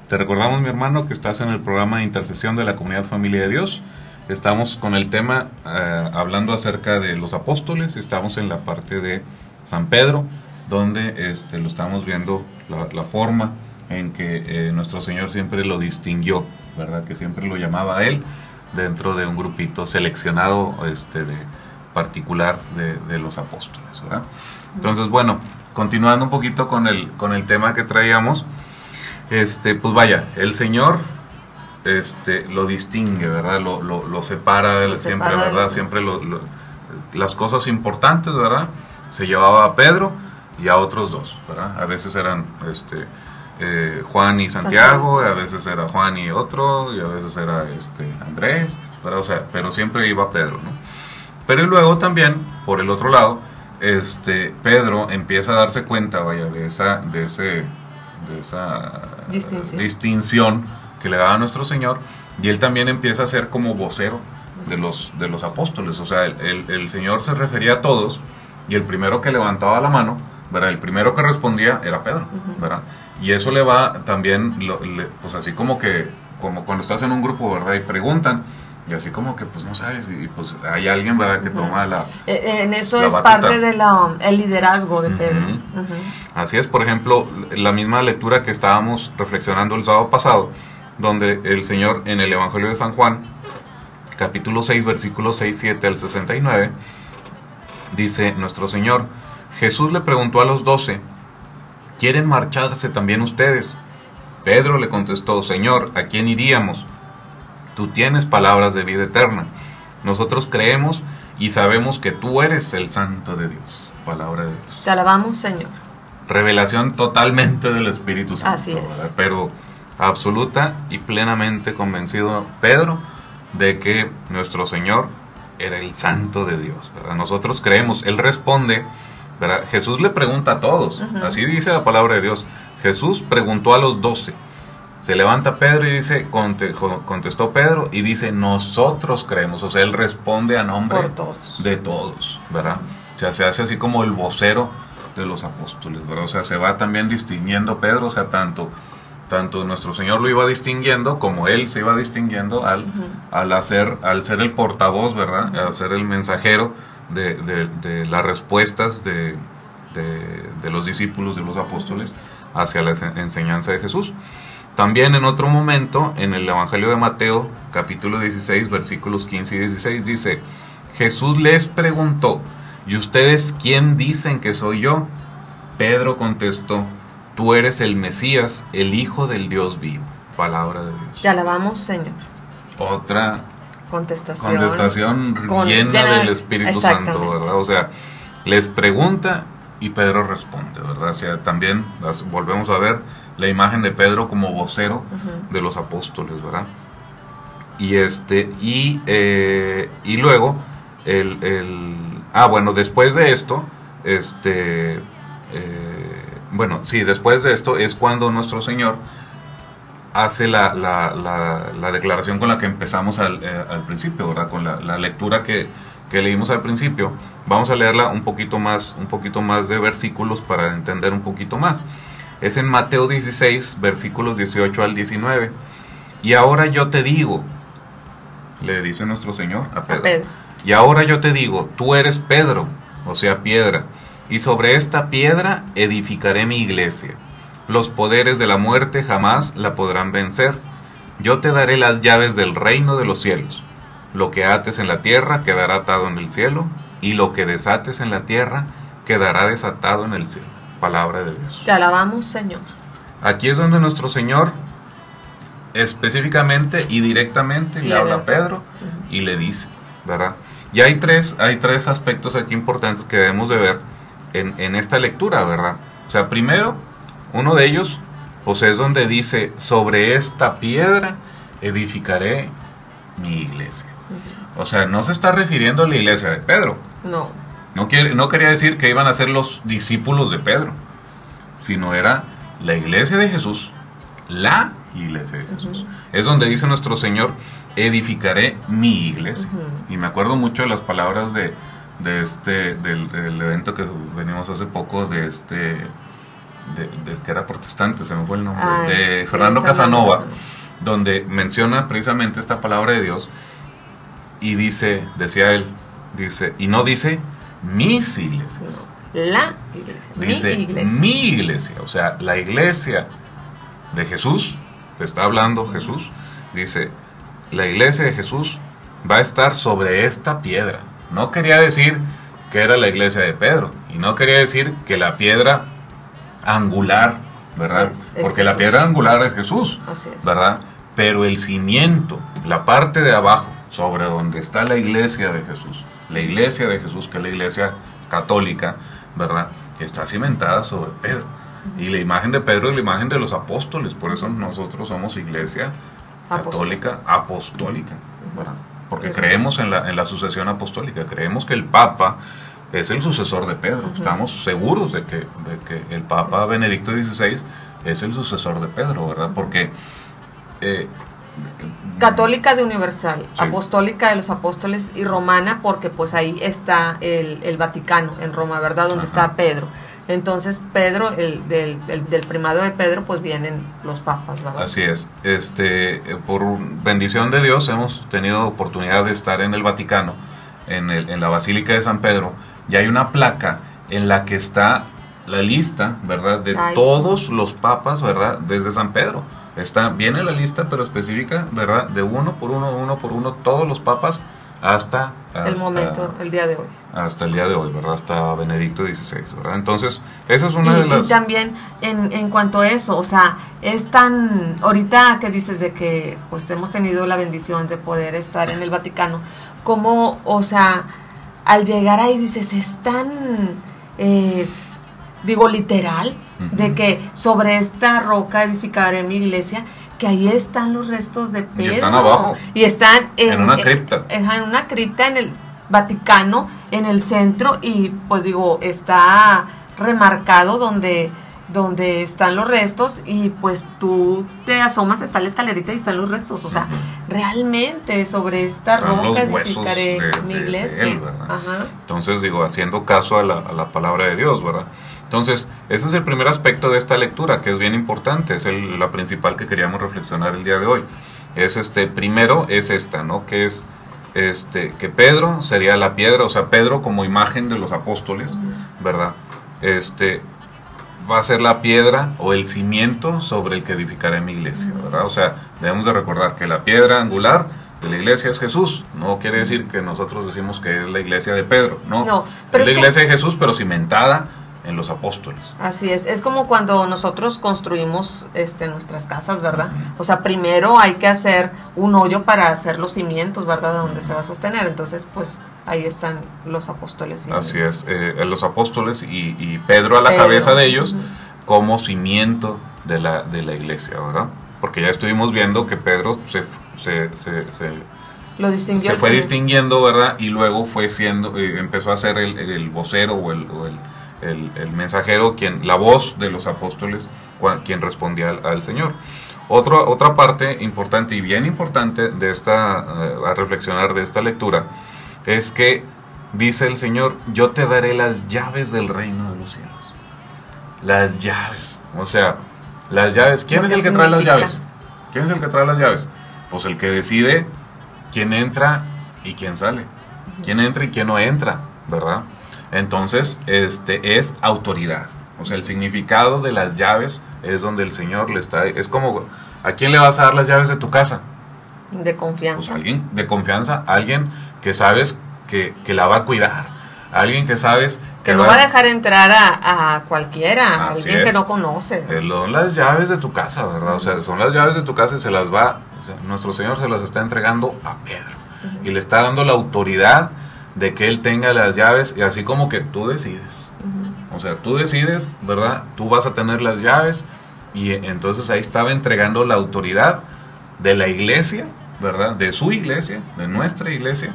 Te recordamos, mi hermano, que estás en el programa de intercesión de la Comunidad Familia de Dios. Estamos con el tema hablando acerca de los apóstoles. Estamos en la parte de San Pedro, donde lo estamos viendo la forma en que nuestro Señor siempre lo distinguió, ¿verdad? Que siempre lo llamaba a él dentro de un grupito seleccionado particular de los apóstoles, ¿verdad? Entonces, bueno, continuando un poquito con el tema que traíamos, pues vaya, el Señor lo distingue, ¿verdad? Lo separa él siempre, separa, ¿verdad? Siempre las cosas importantes, ¿verdad? Se llevaba a Pedro y a otros dos, ¿verdad? A veces eran Juan y Santiago, a veces era Juan y otro, y a veces era Andrés, ¿verdad? O sea, pero siempre iba Pedro, ¿no? Pero y luego también, por el otro lado, Pedro empieza a darse cuenta, vaya, de esa distinción que le daba a nuestro Señor, y él también empieza a ser como vocero de los apóstoles. O sea, el Señor se refería a todos, y el primero que levantaba la mano, ¿verdad? El primero que respondía era Pedro, ¿verdad? Y eso le va también, pues así como cuando estás en un grupo, ¿verdad? Y preguntan, y así como que pues no sabes, y pues hay alguien, ¿verdad? Que toma en eso es batuta. Parte del liderazgo de Pedro. Así es. Por ejemplo, la misma lectura que estábamos reflexionando el sábado pasado, donde el Señor en el Evangelio de San Juan, capítulo 6, versículos 6, 7 al 69, dice nuestro Señor: Jesús le preguntó a los 12, ¿quieren marcharse también ustedes? Pedro le contestó: Señor, ¿a quién iríamos? Tú tienes palabras de vida eterna. Nosotros creemos y sabemos que tú eres el Santo de Dios. Palabra de Dios. Te alabamos, Señor. Revelación totalmente del Espíritu Santo. Así es. ¿Verdad? Pero absoluta y plenamente convencido Pedro de que nuestro Señor era el Santo de Dios, ¿verdad? Nosotros creemos. Él responde, ¿verdad? Jesús le pregunta a todos. Así dice la palabra de Dios. Jesús preguntó a los 12. Se levanta Pedro y dice, contestó Pedro y dice, nosotros creemos. O sea, él responde a nombre de todos, ¿verdad? O sea, se hace así como el vocero de los apóstoles, ¿verdad? O sea, se va también distinguiendo Pedro. O sea, tanto nuestro Señor lo iba distinguiendo como él se iba distinguiendo al ser el portavoz, ¿verdad? Al ser el mensajero de las respuestas de los discípulos, de los apóstoles, hacia la enseñanza de Jesús. También en otro momento, en el Evangelio de Mateo, capítulo 16, versículos 15 y 16, dice: Jesús les preguntó, ¿y ustedes quién dicen que soy yo? Pedro contestó: tú eres el Mesías, el Hijo del Dios vivo. Palabra de Dios. Te alabamos, Señor. Otra contestación llena del Espíritu Santo, ¿verdad? O sea, les pregunta y Pedro responde, ¿verdad? O sea, también volvemos a ver la imagen de Pedro como vocero de los apóstoles, ¿verdad? Y y luego después de esto, después de esto es cuando nuestro Señor hace la declaración con la que empezamos al principio, ¿verdad? Con la lectura que leímos al principio. Vamos a leerla un poquito más de versículos para entender un poquito más. Es en Mateo 16, versículos 18 al 19. Y ahora yo te digo, le dice nuestro Señor a Pedro. Y ahora yo te digo, tú eres Pedro, o sea, piedra, y sobre esta piedra edificaré mi iglesia. Los poderes de la muerte jamás la podrán vencer. Yo te daré las llaves del reino de los cielos. Lo que ates en la tierra quedará atado en el cielo, y lo que desates en la tierra quedará desatado en el cielo. Palabra de Dios. Te alabamos, Señor. Aquí es donde nuestro Señor específicamente y directamente le habla a Pedro y le dice, ¿verdad? Y hay tres aspectos aquí importantes que debemos de ver en esta lectura, ¿verdad? O sea, primero, uno de ellos pues es donde dice, sobre esta piedra edificaré mi iglesia. O sea, no se está refiriendo a la iglesia de Pedro. No quería decir que iban a ser los discípulos de Pedro, sino era la iglesia de Jesús, la iglesia de Jesús. Es donde dice nuestro Señor, edificaré mi iglesia. Y me acuerdo mucho de las palabras del evento que venimos hace poco, de que era protestante, se me fue el nombre, de Fernando Casanova, donde menciona precisamente esta palabra de Dios, y decía él, y no dice mis iglesias, la iglesia, dice mi iglesia, o sea, la iglesia de Jesús, te está hablando Jesús, dice, la iglesia de Jesús va a estar sobre esta piedra. No quería decir que era la iglesia de Pedro, y no quería decir que la piedra angular, ¿verdad? Porque la piedra angular es Jesús, ¿verdad? Pero el cimiento, la parte de abajo, sobre donde está la iglesia de Jesús, la iglesia de Jesús, que es la iglesia católica, ¿verdad? Está cimentada sobre Pedro. Y la imagen de Pedro es la imagen de los apóstoles, por eso nosotros somos iglesia católica apostólica, ¿verdad? Porque creemos en la sucesión apostólica, creemos que el Papa es el sucesor de Pedro. Estamos seguros de que el Papa Benedicto XVI es el sucesor de Pedro, ¿verdad? Porque católica de universal, apostólica de los apóstoles y romana, porque pues ahí está el Vaticano en Roma, ¿verdad? Donde está Pedro. Entonces Pedro, del primado de Pedro, pues vienen los papas, ¿verdad? Así es. Por bendición de Dios hemos tenido oportunidad de estar en el Vaticano, en la Basílica de San Pedro, y hay una placa en la que está la lista, ¿verdad? De todos los papas, ¿verdad? Desde San Pedro. Viene la lista, pero específica, ¿verdad? De uno por uno, todos los papas hasta el momento, el día de hoy. Hasta el día de hoy, ¿verdad? Hasta Benedicto XVI, ¿verdad? Entonces, eso es una de las... Y también, en cuanto a eso, o sea, es tan... Ahorita que dices de que, pues, hemos tenido la bendición de poder estar en el Vaticano, como, o sea, al llegar ahí dices, es tan... literal, de que sobre esta roca edificaré mi iglesia, que ahí están los restos de Pedro. Y están abajo. Y están en una cripta. En una cripta en el Vaticano, en el centro, y pues digo, está remarcado donde están los restos, y pues tú te asomas, está la escalerita y están los restos, o sea, realmente sobre esta roca edificaré mi iglesia. De él, ¿verdad? Entonces digo, haciendo caso a la palabra de Dios, ¿verdad? Entonces, ese es el primer aspecto de esta lectura, que es bien importante, es la principal que queríamos reflexionar el día de hoy. Primero es esta, ¿no? Que es que Pedro sería la piedra, o sea, Pedro como imagen de los apóstoles, ¿verdad? Va a ser la piedra o el cimiento sobre el que edificaré mi iglesia, ¿verdad? O sea, debemos de recordar que la piedra angular de la iglesia es Jesús. No quiere decir que nosotros decimos que es la iglesia de Pedro, no, es la iglesia de Jesús, pero cimentada en los apóstoles. Así es como cuando nosotros construimos nuestras casas, ¿verdad? O sea, primero hay que hacer un hoyo para hacer los cimientos, ¿verdad? Donde se va a sostener. Entonces, pues, ahí están los apóstoles. Así es, los apóstoles y Pedro a la cabeza de ellos como cimiento de la iglesia, ¿verdad? Porque ya estuvimos viendo que Pedro se fue distinguiendo, ¿verdad? Y luego fue empezó a ser el vocero o el mensajero, la voz de los apóstoles, quien respondía al Señor. Otra parte importante y bien importante de a reflexionar de esta lectura es que dice el Señor: yo te daré las llaves del reino de los cielos. Las llaves, o sea, las llaves. ¿Quién es el que trae las llaves? ¿Quién es el que trae las llaves? Pues el que decide quién entra y quién sale, quién entra y quién no entra, ¿verdad? Entonces, es autoridad. O sea, el significado de las llaves es donde el Señor es como, ¿a quién le vas a dar las llaves de tu casa? De confianza. Pues alguien de confianza, alguien que sabes que la va a cuidar, alguien que sabes que no va a dejar entrar a cualquiera, alguien que no conoce. Son las llaves de tu casa, ¿verdad? O sea, son las llaves de tu casa y nuestro Señor se las está entregando a Pedro. Y le está dando la autoridad de que él tenga las llaves, y así como que tú decides. O sea, tú decides, ¿verdad? Tú vas a tener las llaves, y entonces ahí estaba entregando la autoridad de la iglesia, ¿verdad? De su iglesia, de nuestra iglesia,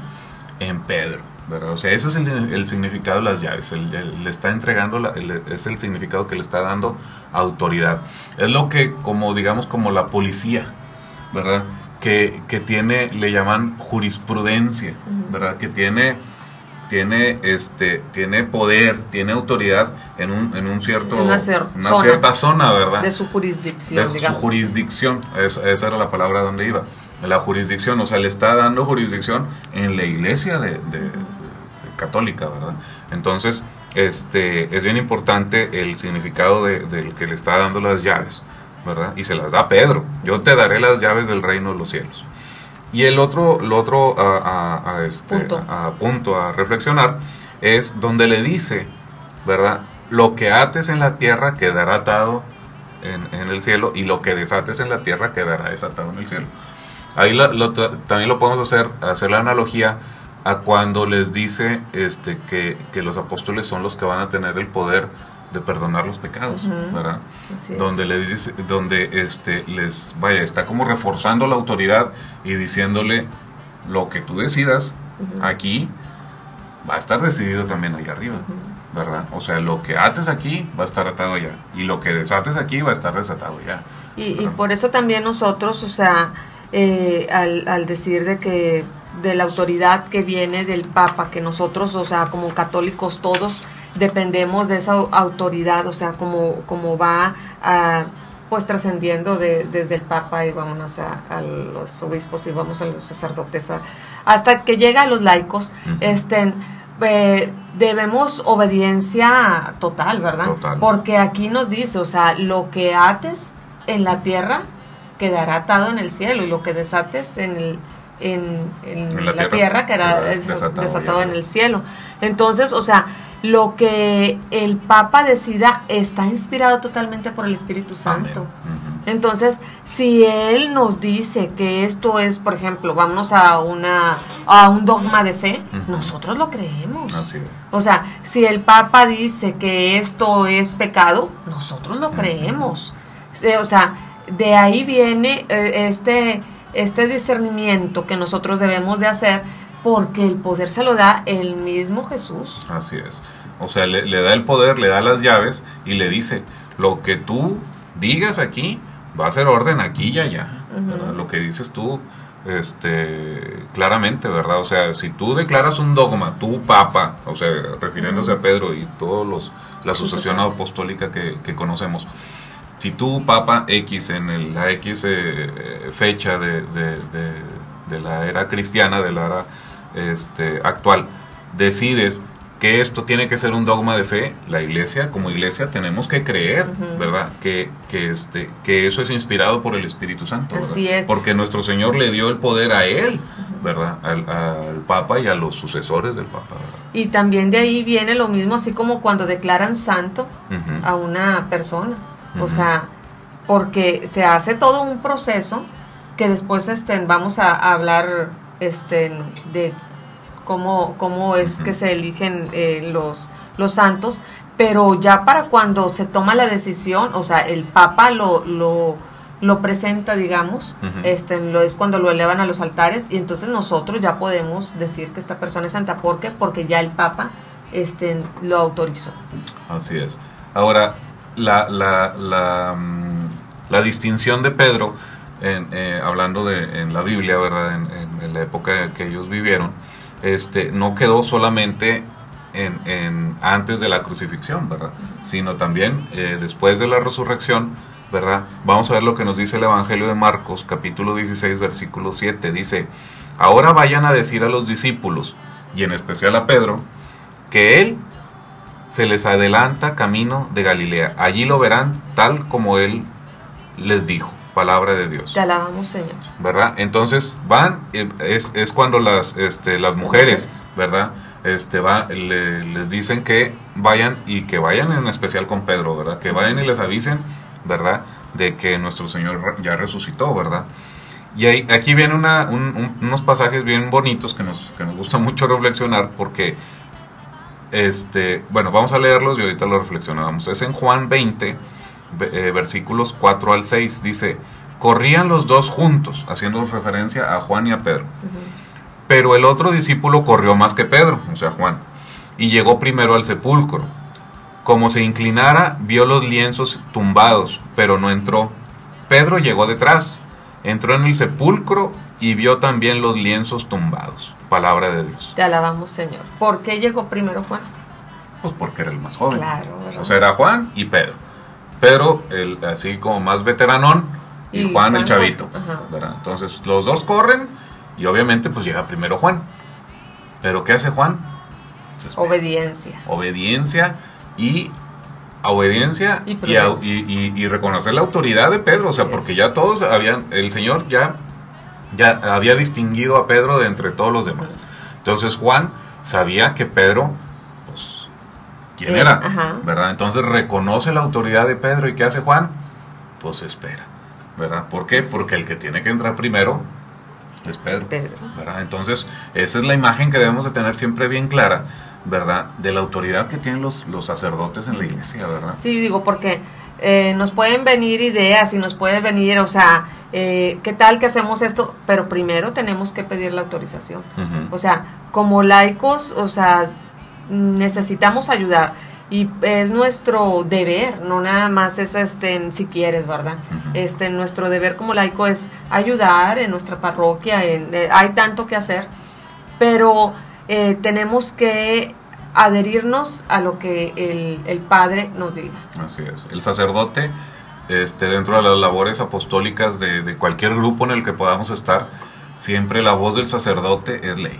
en Pedro, ¿verdad? O sea, ese es el significado de las llaves. Le está entregando, es el significado que le está dando autoridad. Es lo que, como digamos, como la policía, ¿verdad? Que tiene, le llaman jurisprudencia, ¿verdad? Que tiene poder, tiene autoridad en un cierto, una cierta zona, ¿verdad? De su jurisdicción, digamos. Su jurisdicción, esa era la palabra donde iba. La jurisdicción, o sea, le está dando jurisdicción en la iglesia de católica, ¿verdad? Entonces, es bien importante el significado del que le está dando las llaves, ¿verdad? Y se las da Pedro. Yo te daré las llaves del reino de los cielos. Y el otro punto a reflexionar es donde le dice, ¿verdad? Lo que ates en la tierra quedará atado en el cielo, y lo que desates en la tierra quedará desatado en el cielo. Ahí también lo podemos hacer la analogía a cuando les dice que los apóstoles son los que van a tener el poder de perdonar los pecados, ¿verdad? Donde les dice, está como reforzando la autoridad y diciéndole, lo que tú decidas aquí va a estar decidido también allá arriba, ¿verdad? O sea, lo que ates aquí va a estar atado allá, y lo que desates aquí va a estar desatado allá. Y por eso también nosotros, o sea, al decir de la autoridad que viene del Papa, que nosotros, o sea, como católicos todos dependemos de esa autoridad, o sea, como va pues trascendiendo desde el Papa, y vamos a los obispos, y vamos a los sacerdotes, hasta que llega a los laicos. Debemos obediencia total, ¿verdad? Total. Porque aquí nos dice, o sea, lo que ates en la tierra quedará atado en el cielo, y lo que desates en la tierra quedará desatado en el cielo. Entonces, o sea, lo que el Papa decida está inspirado totalmente por el Espíritu Santo. Entonces, si él nos dice que esto es, por ejemplo, vámonos a un dogma de fe, nosotros lo creemos. Así es. O sea, si el Papa dice que esto es pecado, nosotros lo creemos. O sea, de ahí viene este discernimiento que nosotros debemos de hacer, porque el poder se lo da el mismo Jesús. Así es. O sea, le da el poder, le da las llaves, y le dice, lo que tú digas aquí va a ser orden aquí y allá. Lo que dices tú claramente, ¿verdad? O sea, si tú declaras un dogma, tú Papa, o sea, refiriéndose a Pedro y todos la sucesión apostólica que conocemos, si tú, Papa X, en la X fecha de la era cristiana, de la era actual, decides que esto tiene que ser un dogma de fe, la iglesia, como iglesia, tenemos que creer, ¿verdad? Que eso es inspirado por el Espíritu Santo, ¿verdad? Así es. Porque nuestro Señor le dio el poder a él, ¿verdad? Al Papa y a los sucesores del Papa, ¿verdad? Y también de ahí viene lo mismo, así como cuando declaran santo a una persona. O sea, porque se hace todo un proceso que después vamos a hablar de cómo es que se eligen los santos, pero ya para cuando se toma la decisión, o sea, el Papa lo presenta, digamos, es cuando lo elevan a los altares, y entonces nosotros ya podemos decir que esta persona es santa. ¿Por qué? Porque ya el Papa lo autorizó. Así es. Ahora, la distinción de Pedro, hablando en la Biblia, ¿verdad? En la época que ellos vivieron, no quedó solamente antes de la crucifixión, ¿verdad? Sino también después de la resurrección, ¿verdad? Vamos a ver lo que nos dice el Evangelio de Marcos, capítulo 16, versículo 7. Dice, ahora vayan a decir a los discípulos, y en especial a Pedro, que él se les adelanta camino de Galilea. Allí lo verán tal como él les dijo. Palabra de Dios. Te alabamos, Señor. ¿Verdad? Entonces van, es cuando las mujeres, ¿verdad? Les dicen que vayan, y que vayan en especial con Pedro, ¿verdad? Que vayan y les avisen, ¿verdad? De que nuestro Señor ya resucitó, ¿verdad? Y aquí vienen unos pasajes bien bonitos que nos gusta mucho reflexionar, porque bueno, vamos a leerlos y ahorita lo reflexionamos. Es en Juan 20, versículos 4 al 6. Dice, corrían los dos juntos, haciendo referencia a Juan y a Pedro. Pero el otro discípulo corrió más que Pedro, o sea, Juan, y llegó primero al sepulcro. Como se inclinara, vio los lienzos tumbados, pero no entró. Pedro llegó detrás, entró en el sepulcro y vio también los lienzos tumbados. Palabra de Dios. Te alabamos, Señor. ¿Por qué llegó primero Juan? Pues porque era el más joven. Claro, ¿verdad? O sea, era Juan y Pedro. Pedro, así como más veteranón, y Juan el chavito. Pues, ¿verdad? Entonces, los dos corren y obviamente pues llega primero Juan. ¿Pero qué hace Juan? Obediencia. Obediencia y reconocer la autoridad de Pedro. O sea, porque ya todos el Señor ya había distinguido a Pedro de entre todos los demás. Entonces Juan sabía que Pedro, pues, ¿quién era? ¿Verdad? Entonces reconoce la autoridad de Pedro. ¿Y qué hace Juan? Pues espera, ¿verdad? ¿Por qué? Porque el que tiene que entrar primero es Pedro, ¿verdad? Entonces esa es la imagen que debemos de tener siempre bien clara, ¿verdad? De la autoridad que tienen los sacerdotes en la iglesia, ¿verdad? Sí, digo, porque nos pueden venir ideas y nos puede venir, o sea, ¿qué tal que hacemos esto? Pero primero tenemos que pedir la autorización. O sea, como laicos, o sea, necesitamos ayudar y es nuestro deber, no nada más es si quieres, ¿verdad? Nuestro deber como laico es ayudar en nuestra parroquia, hay tanto que hacer, pero tenemos que adherirnos a lo que el Padre nos diga. Así es. El sacerdote, dentro de las labores apostólicas de cualquier grupo en el que podamos estar, siempre la voz del sacerdote es ley,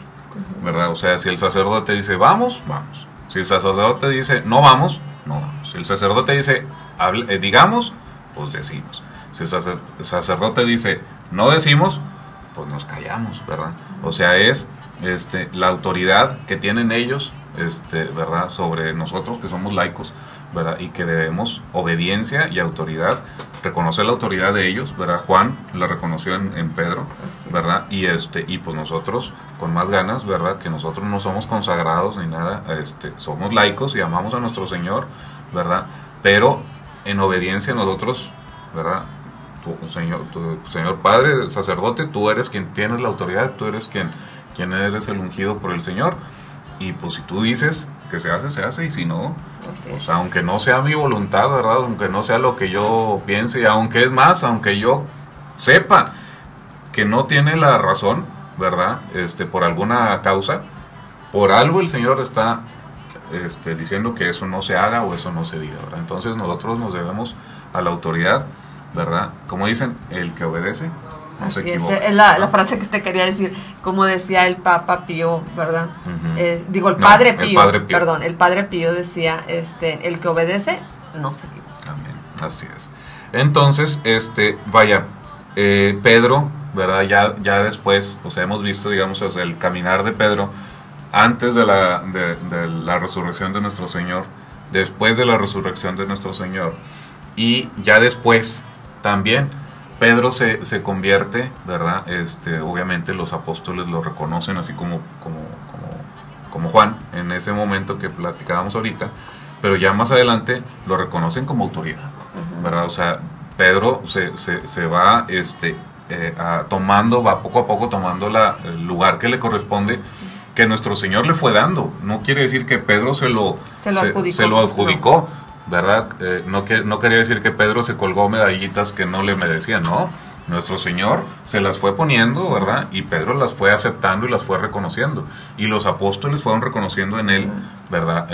¿verdad? O sea, si el sacerdote dice vamos, vamos. Si el sacerdote dice no vamos, no vamos. Si el sacerdote dice digamos, pues decimos. Si el sacerdote dice no decimos, pues nos callamos, ¿verdad? O sea, es la autoridad que tienen ellos, ¿verdad? Sobre nosotros que somos laicos, ¿verdad? Y que debemos obediencia y autoridad, reconocer la autoridad de ellos, ¿verdad? Juan la reconoció en Pedro, ¿verdad? Y pues nosotros con más ganas, ¿verdad? Que nosotros no somos consagrados ni nada, somos laicos y amamos a nuestro Señor, ¿verdad? Pero en obediencia nosotros, ¿verdad? Tu Señor Padre, sacerdote, tú eres quien tienes la autoridad, tú eres quien eres el ungido por el Señor. Y pues si tú dices que se hace, y si no, pues aunque no sea mi voluntad, ¿verdad? Aunque no sea lo que yo piense, aunque yo sepa que no tiene la razón, ¿verdad? Por alguna causa, por algo el Señor está diciendo que eso no se haga o eso no se diga, ¿verdad? Entonces nosotros nos debemos a la autoridad, ¿verdad? Como dicen, el que obedece no se equivoca. Es la frase que te quería decir, como decía el Papa Pío, ¿verdad? El Padre Pío decía, el que obedece no se equivoca. Amén, así es. Entonces, Pedro, ¿verdad? Ya después, o sea, hemos visto, digamos, o sea, el caminar de Pedro antes de la resurrección de nuestro Señor, después de la resurrección de nuestro Señor, y ya después también Pedro se convierte, ¿verdad? Obviamente los apóstoles lo reconocen así como Juan, en ese momento que platicábamos ahorita, pero ya más adelante lo reconocen como autoridad, ¿verdad? O sea, Pedro se va va poco a poco tomando el lugar que le corresponde, que nuestro Señor le fue dando. No quiere decir que Pedro se lo adjudicó, ¿verdad? No quería decir que Pedro se colgó medallitas que no le merecían, no. Nuestro Señor se las fue poniendo, ¿verdad? Y Pedro las fue aceptando y las fue reconociendo. Y los apóstoles fueron reconociendo en él, ¿verdad?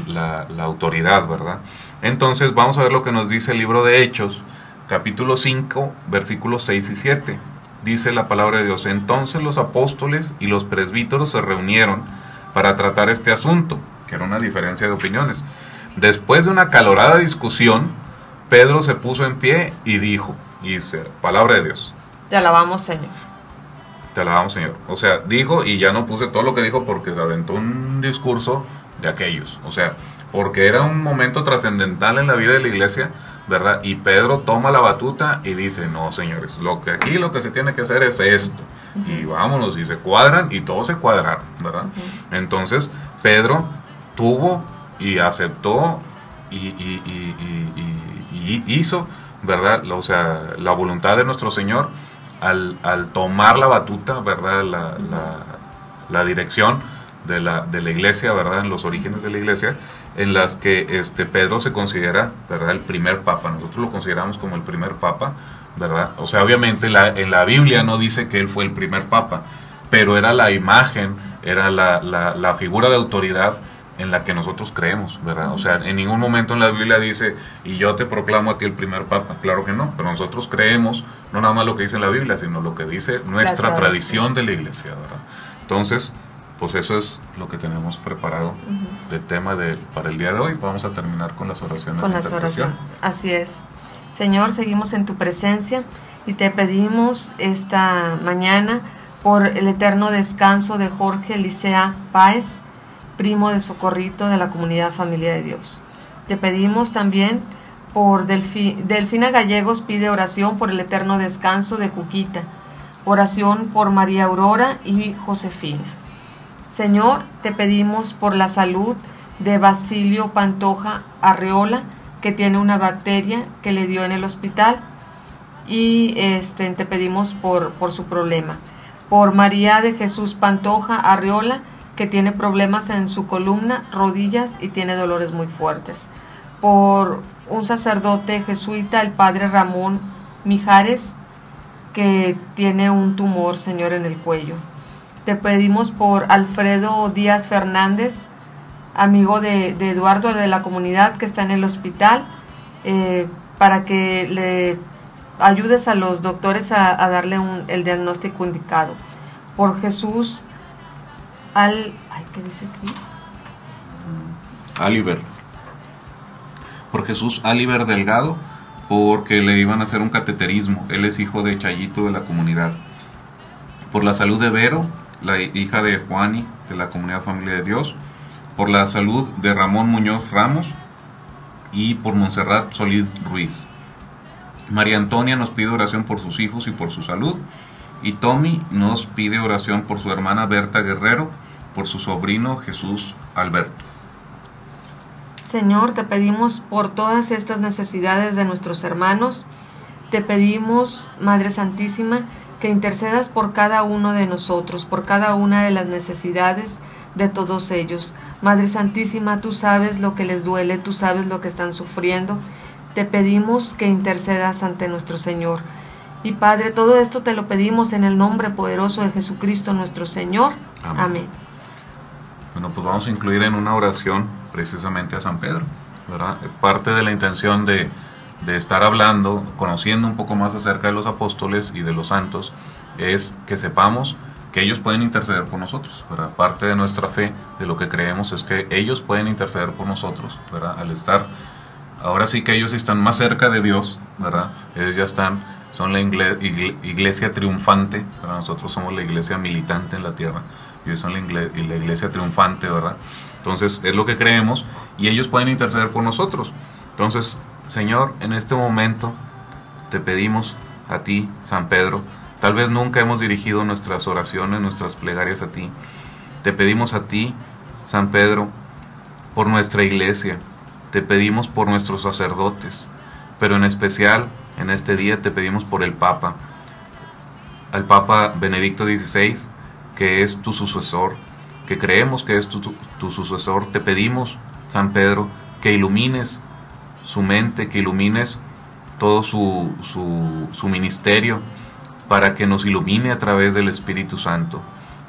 La autoridad, ¿verdad? Entonces vamos a ver lo que nos dice el libro de Hechos, capítulo 5, versículos 6 y 7. Dice la palabra de Dios: entonces los apóstoles y los presbíteros se reunieron para tratar este asunto, que era una diferencia de opiniones. Después de una acalorada discusión, Pedro se puso en pie y dice, palabra de Dios. Te alabamos, Señor. Te alabamos, Señor. O sea, dijo, y ya no puse todo lo que dijo porque se aventó un discurso de aquellos. O sea, porque era un momento trascendental en la vida de la iglesia, ¿verdad? Y Pedro toma la batuta y dice, no, señores, lo que se tiene que hacer es esto. Y vámonos, y se cuadran, y todos se cuadraron, ¿verdad? Entonces, Pedro tuvo y aceptó y hizo, ¿verdad? O sea, la voluntad de nuestro Señor al tomar la batuta, ¿verdad? la dirección de la iglesia, ¿verdad? En los orígenes de la iglesia, en las que Pedro se considera, ¿verdad?, el primer papa. Nosotros lo consideramos como el primer papa, ¿verdad? O sea, obviamente en la Biblia no dice que él fue el primer papa, pero era la imagen, era la figura de autoridad en la que nosotros creemos, ¿verdad? O sea, en ningún momento en la Biblia dice, y yo te proclamo a ti el primer papa. Claro que no, pero nosotros creemos no nada más lo que dice en la Biblia, sino lo que dice nuestra tradición de la iglesia, ¿verdad? Entonces, pues eso es lo que tenemos preparado de tema para el día de hoy. Vamos a terminar con las oraciones. Con las oraciones, así es. Señor, seguimos en tu presencia y te pedimos esta mañana por el eterno descanso de Jorge Licea Páez, primo de Socorrito de la Comunidad Familia de Dios. Te pedimos también por Delfina Gallegos, pide oración por el eterno descanso de Cuquita. Oración por María Aurora y Josefina. Señor, te pedimos por la salud de Basilio Pantoja Arreola, que tiene una bacteria que le dio en el hospital, y te pedimos por su problema. Por María de Jesús Pantoja Arreola, que tiene problemas en su columna, rodillas y tiene dolores muy fuertes. Por un sacerdote jesuita, el padre Ramón Mijares, que tiene un tumor, Señor, en el cuello. Te pedimos por Alfredo Díaz Fernández, amigo de Eduardo de la comunidad, que está en el hospital, para que le ayudes a los doctores a darle el diagnóstico indicado. Por Jesús ¿qué dice aquí? Aliber. Por Jesús Aliber Delgado, porque le iban a hacer un cateterismo. Él es hijo de Chayito de la comunidad. Por la salud de Vero, la hija de Juani de la Comunidad Familia de Dios. Por la salud de Ramón Muñoz Ramos y por Montserrat Solís Ruiz. María Antonia nos pide oración por sus hijos y por su salud. Y Tommy nos pide oración por su hermana Berta Guerrero, por su sobrino Jesús Alberto. Señor, te pedimos por todas estas necesidades de nuestros hermanos. Te pedimos, Madre Santísima, que intercedas por cada uno de nosotros, por cada una de las necesidades de todos ellos. Madre Santísima, tú sabes lo que les duele, tú sabes lo que están sufriendo. Te pedimos que intercedas ante nuestro Señor. Y Padre, todo esto te lo pedimos en el nombre poderoso de Jesucristo nuestro Señor. Amén. Amén. Bueno, pues vamos a incluir en una oración precisamente a San Pedro, ¿verdad? Parte de la intención de estar hablando, conociendo un poco más acerca de los apóstoles y de los santos, es que sepamos que ellos pueden interceder por nosotros, ¿verdad? Parte de nuestra fe, de lo que creemos, es que ellos pueden interceder por nosotros, ¿verdad? Al estar, ahora sí que ellos están más cerca de Dios, ¿verdad? Ellos ya son la iglesia triunfante, ¿verdad? Nosotros somos la iglesia militante en la tierra, y ellos son la iglesia triunfante, ¿verdad? Entonces es lo que creemos y ellos pueden interceder por nosotros. Entonces, Señor, en este momento te pedimos a ti, San Pedro, tal vez nunca hemos dirigido nuestras oraciones, nuestras plegarias a ti. Te pedimos a ti, San Pedro, por nuestra iglesia, te pedimos por nuestros sacerdotes, pero en especial en este día te pedimos por el Papa, al Papa Benedicto XVI, que es tu sucesor, que creemos que es tu sucesor. Te pedimos, San Pedro, que ilumines su mente, que ilumines todo su ministerio, para que nos ilumine a través del Espíritu Santo.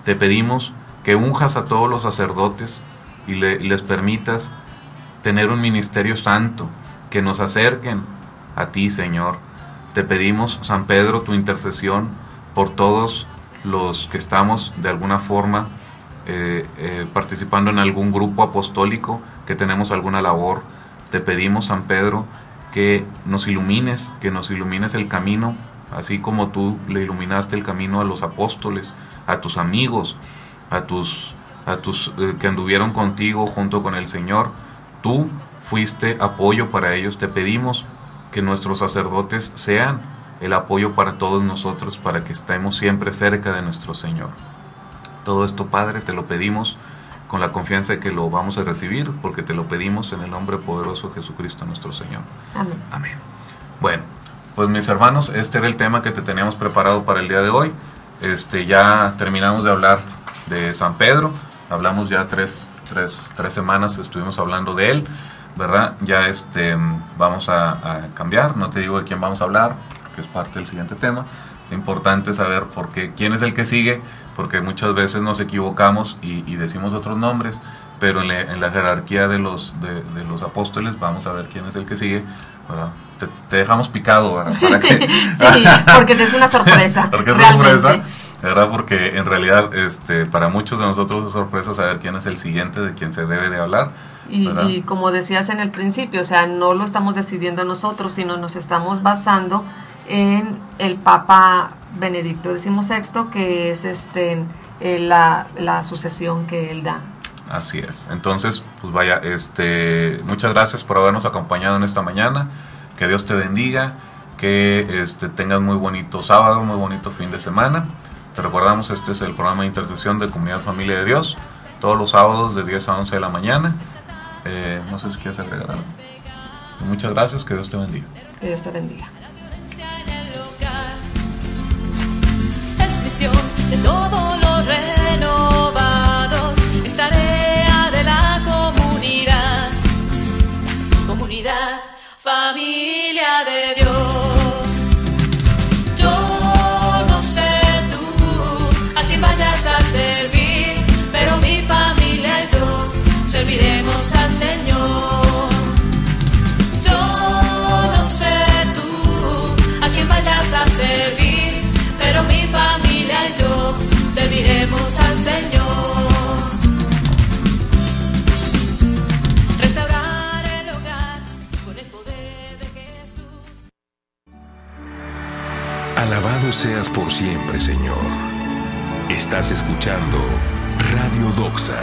Te pedimos que unjas a todos los sacerdotes y les permitas tener un ministerio santo, que nos acerquen a ti, Señor. Te pedimos, San Pedro, tu intercesión por todos los que estamos de alguna forma participando en algún grupo apostólico, que tenemos alguna labor. Te pedimos, San Pedro, que nos ilumines el camino, así como tú le iluminaste el camino a los apóstoles, a tus amigos, a tus que anduvieron contigo junto con el Señor. Tú fuiste apoyo para ellos. Te pedimos que nuestros sacerdotes sean el apoyo para todos nosotros, para que estemos siempre cerca de nuestro Señor. Todo esto, Padre, te lo pedimos con la confianza de que lo vamos a recibir, porque te lo pedimos en el nombre poderoso de Jesucristo nuestro Señor. Amén. Amén. Bueno, pues mis hermanos, este era el tema que te teníamos preparado para el día de hoy. Ya terminamos de hablar de San Pedro. Hablamos ya tres semanas, estuvimos hablando de él, ¿verdad? Ya vamos a cambiar, no te digo de quién vamos a hablar, que es parte del siguiente tema. Es importante saber quién es el que sigue, porque muchas veces nos equivocamos y decimos otros nombres, pero en la jerarquía de los apóstoles vamos a ver quién es el que sigue, ¿verdad? Te dejamos picado, ¿verdad? Para que, sí, porque es una sorpresa. Porque es realmente. sorpresa, ¿verdad? Porque en realidad para muchos de nosotros es sorpresa saber quién es el siguiente de quien se debe de hablar. Y como decías en el principio, o sea, no lo estamos decidiendo nosotros, sino nos estamos basando en el Papa Benedicto XVI, que es la sucesión que él da. Así es. Entonces, pues vaya, muchas gracias por habernos acompañado en esta mañana. Que Dios te bendiga, que tengas muy bonito sábado, muy bonito fin de semana. Te recordamos, este es el programa de intercesión de Comunidad Familia de Dios, todos los sábados de 10 a 11 de la mañana. No sé si quieres agregar algo. Y muchas gracias, que Dios te bendiga. Que Dios te bendiga. Es misión de todos los renovados, es tarea de la comunidad, familia de Dios. Yo no sé tú a quién vayas a servir, pero mi familia y yo serviremos al Señor. Yo no sé tú a quién vayas a servir, pero mi familia y yo serviremos al Señor. Restaurar el hogar con el poder de Jesús. Alabado seas por siempre, Señor. Estás escuchando Radio Doxa.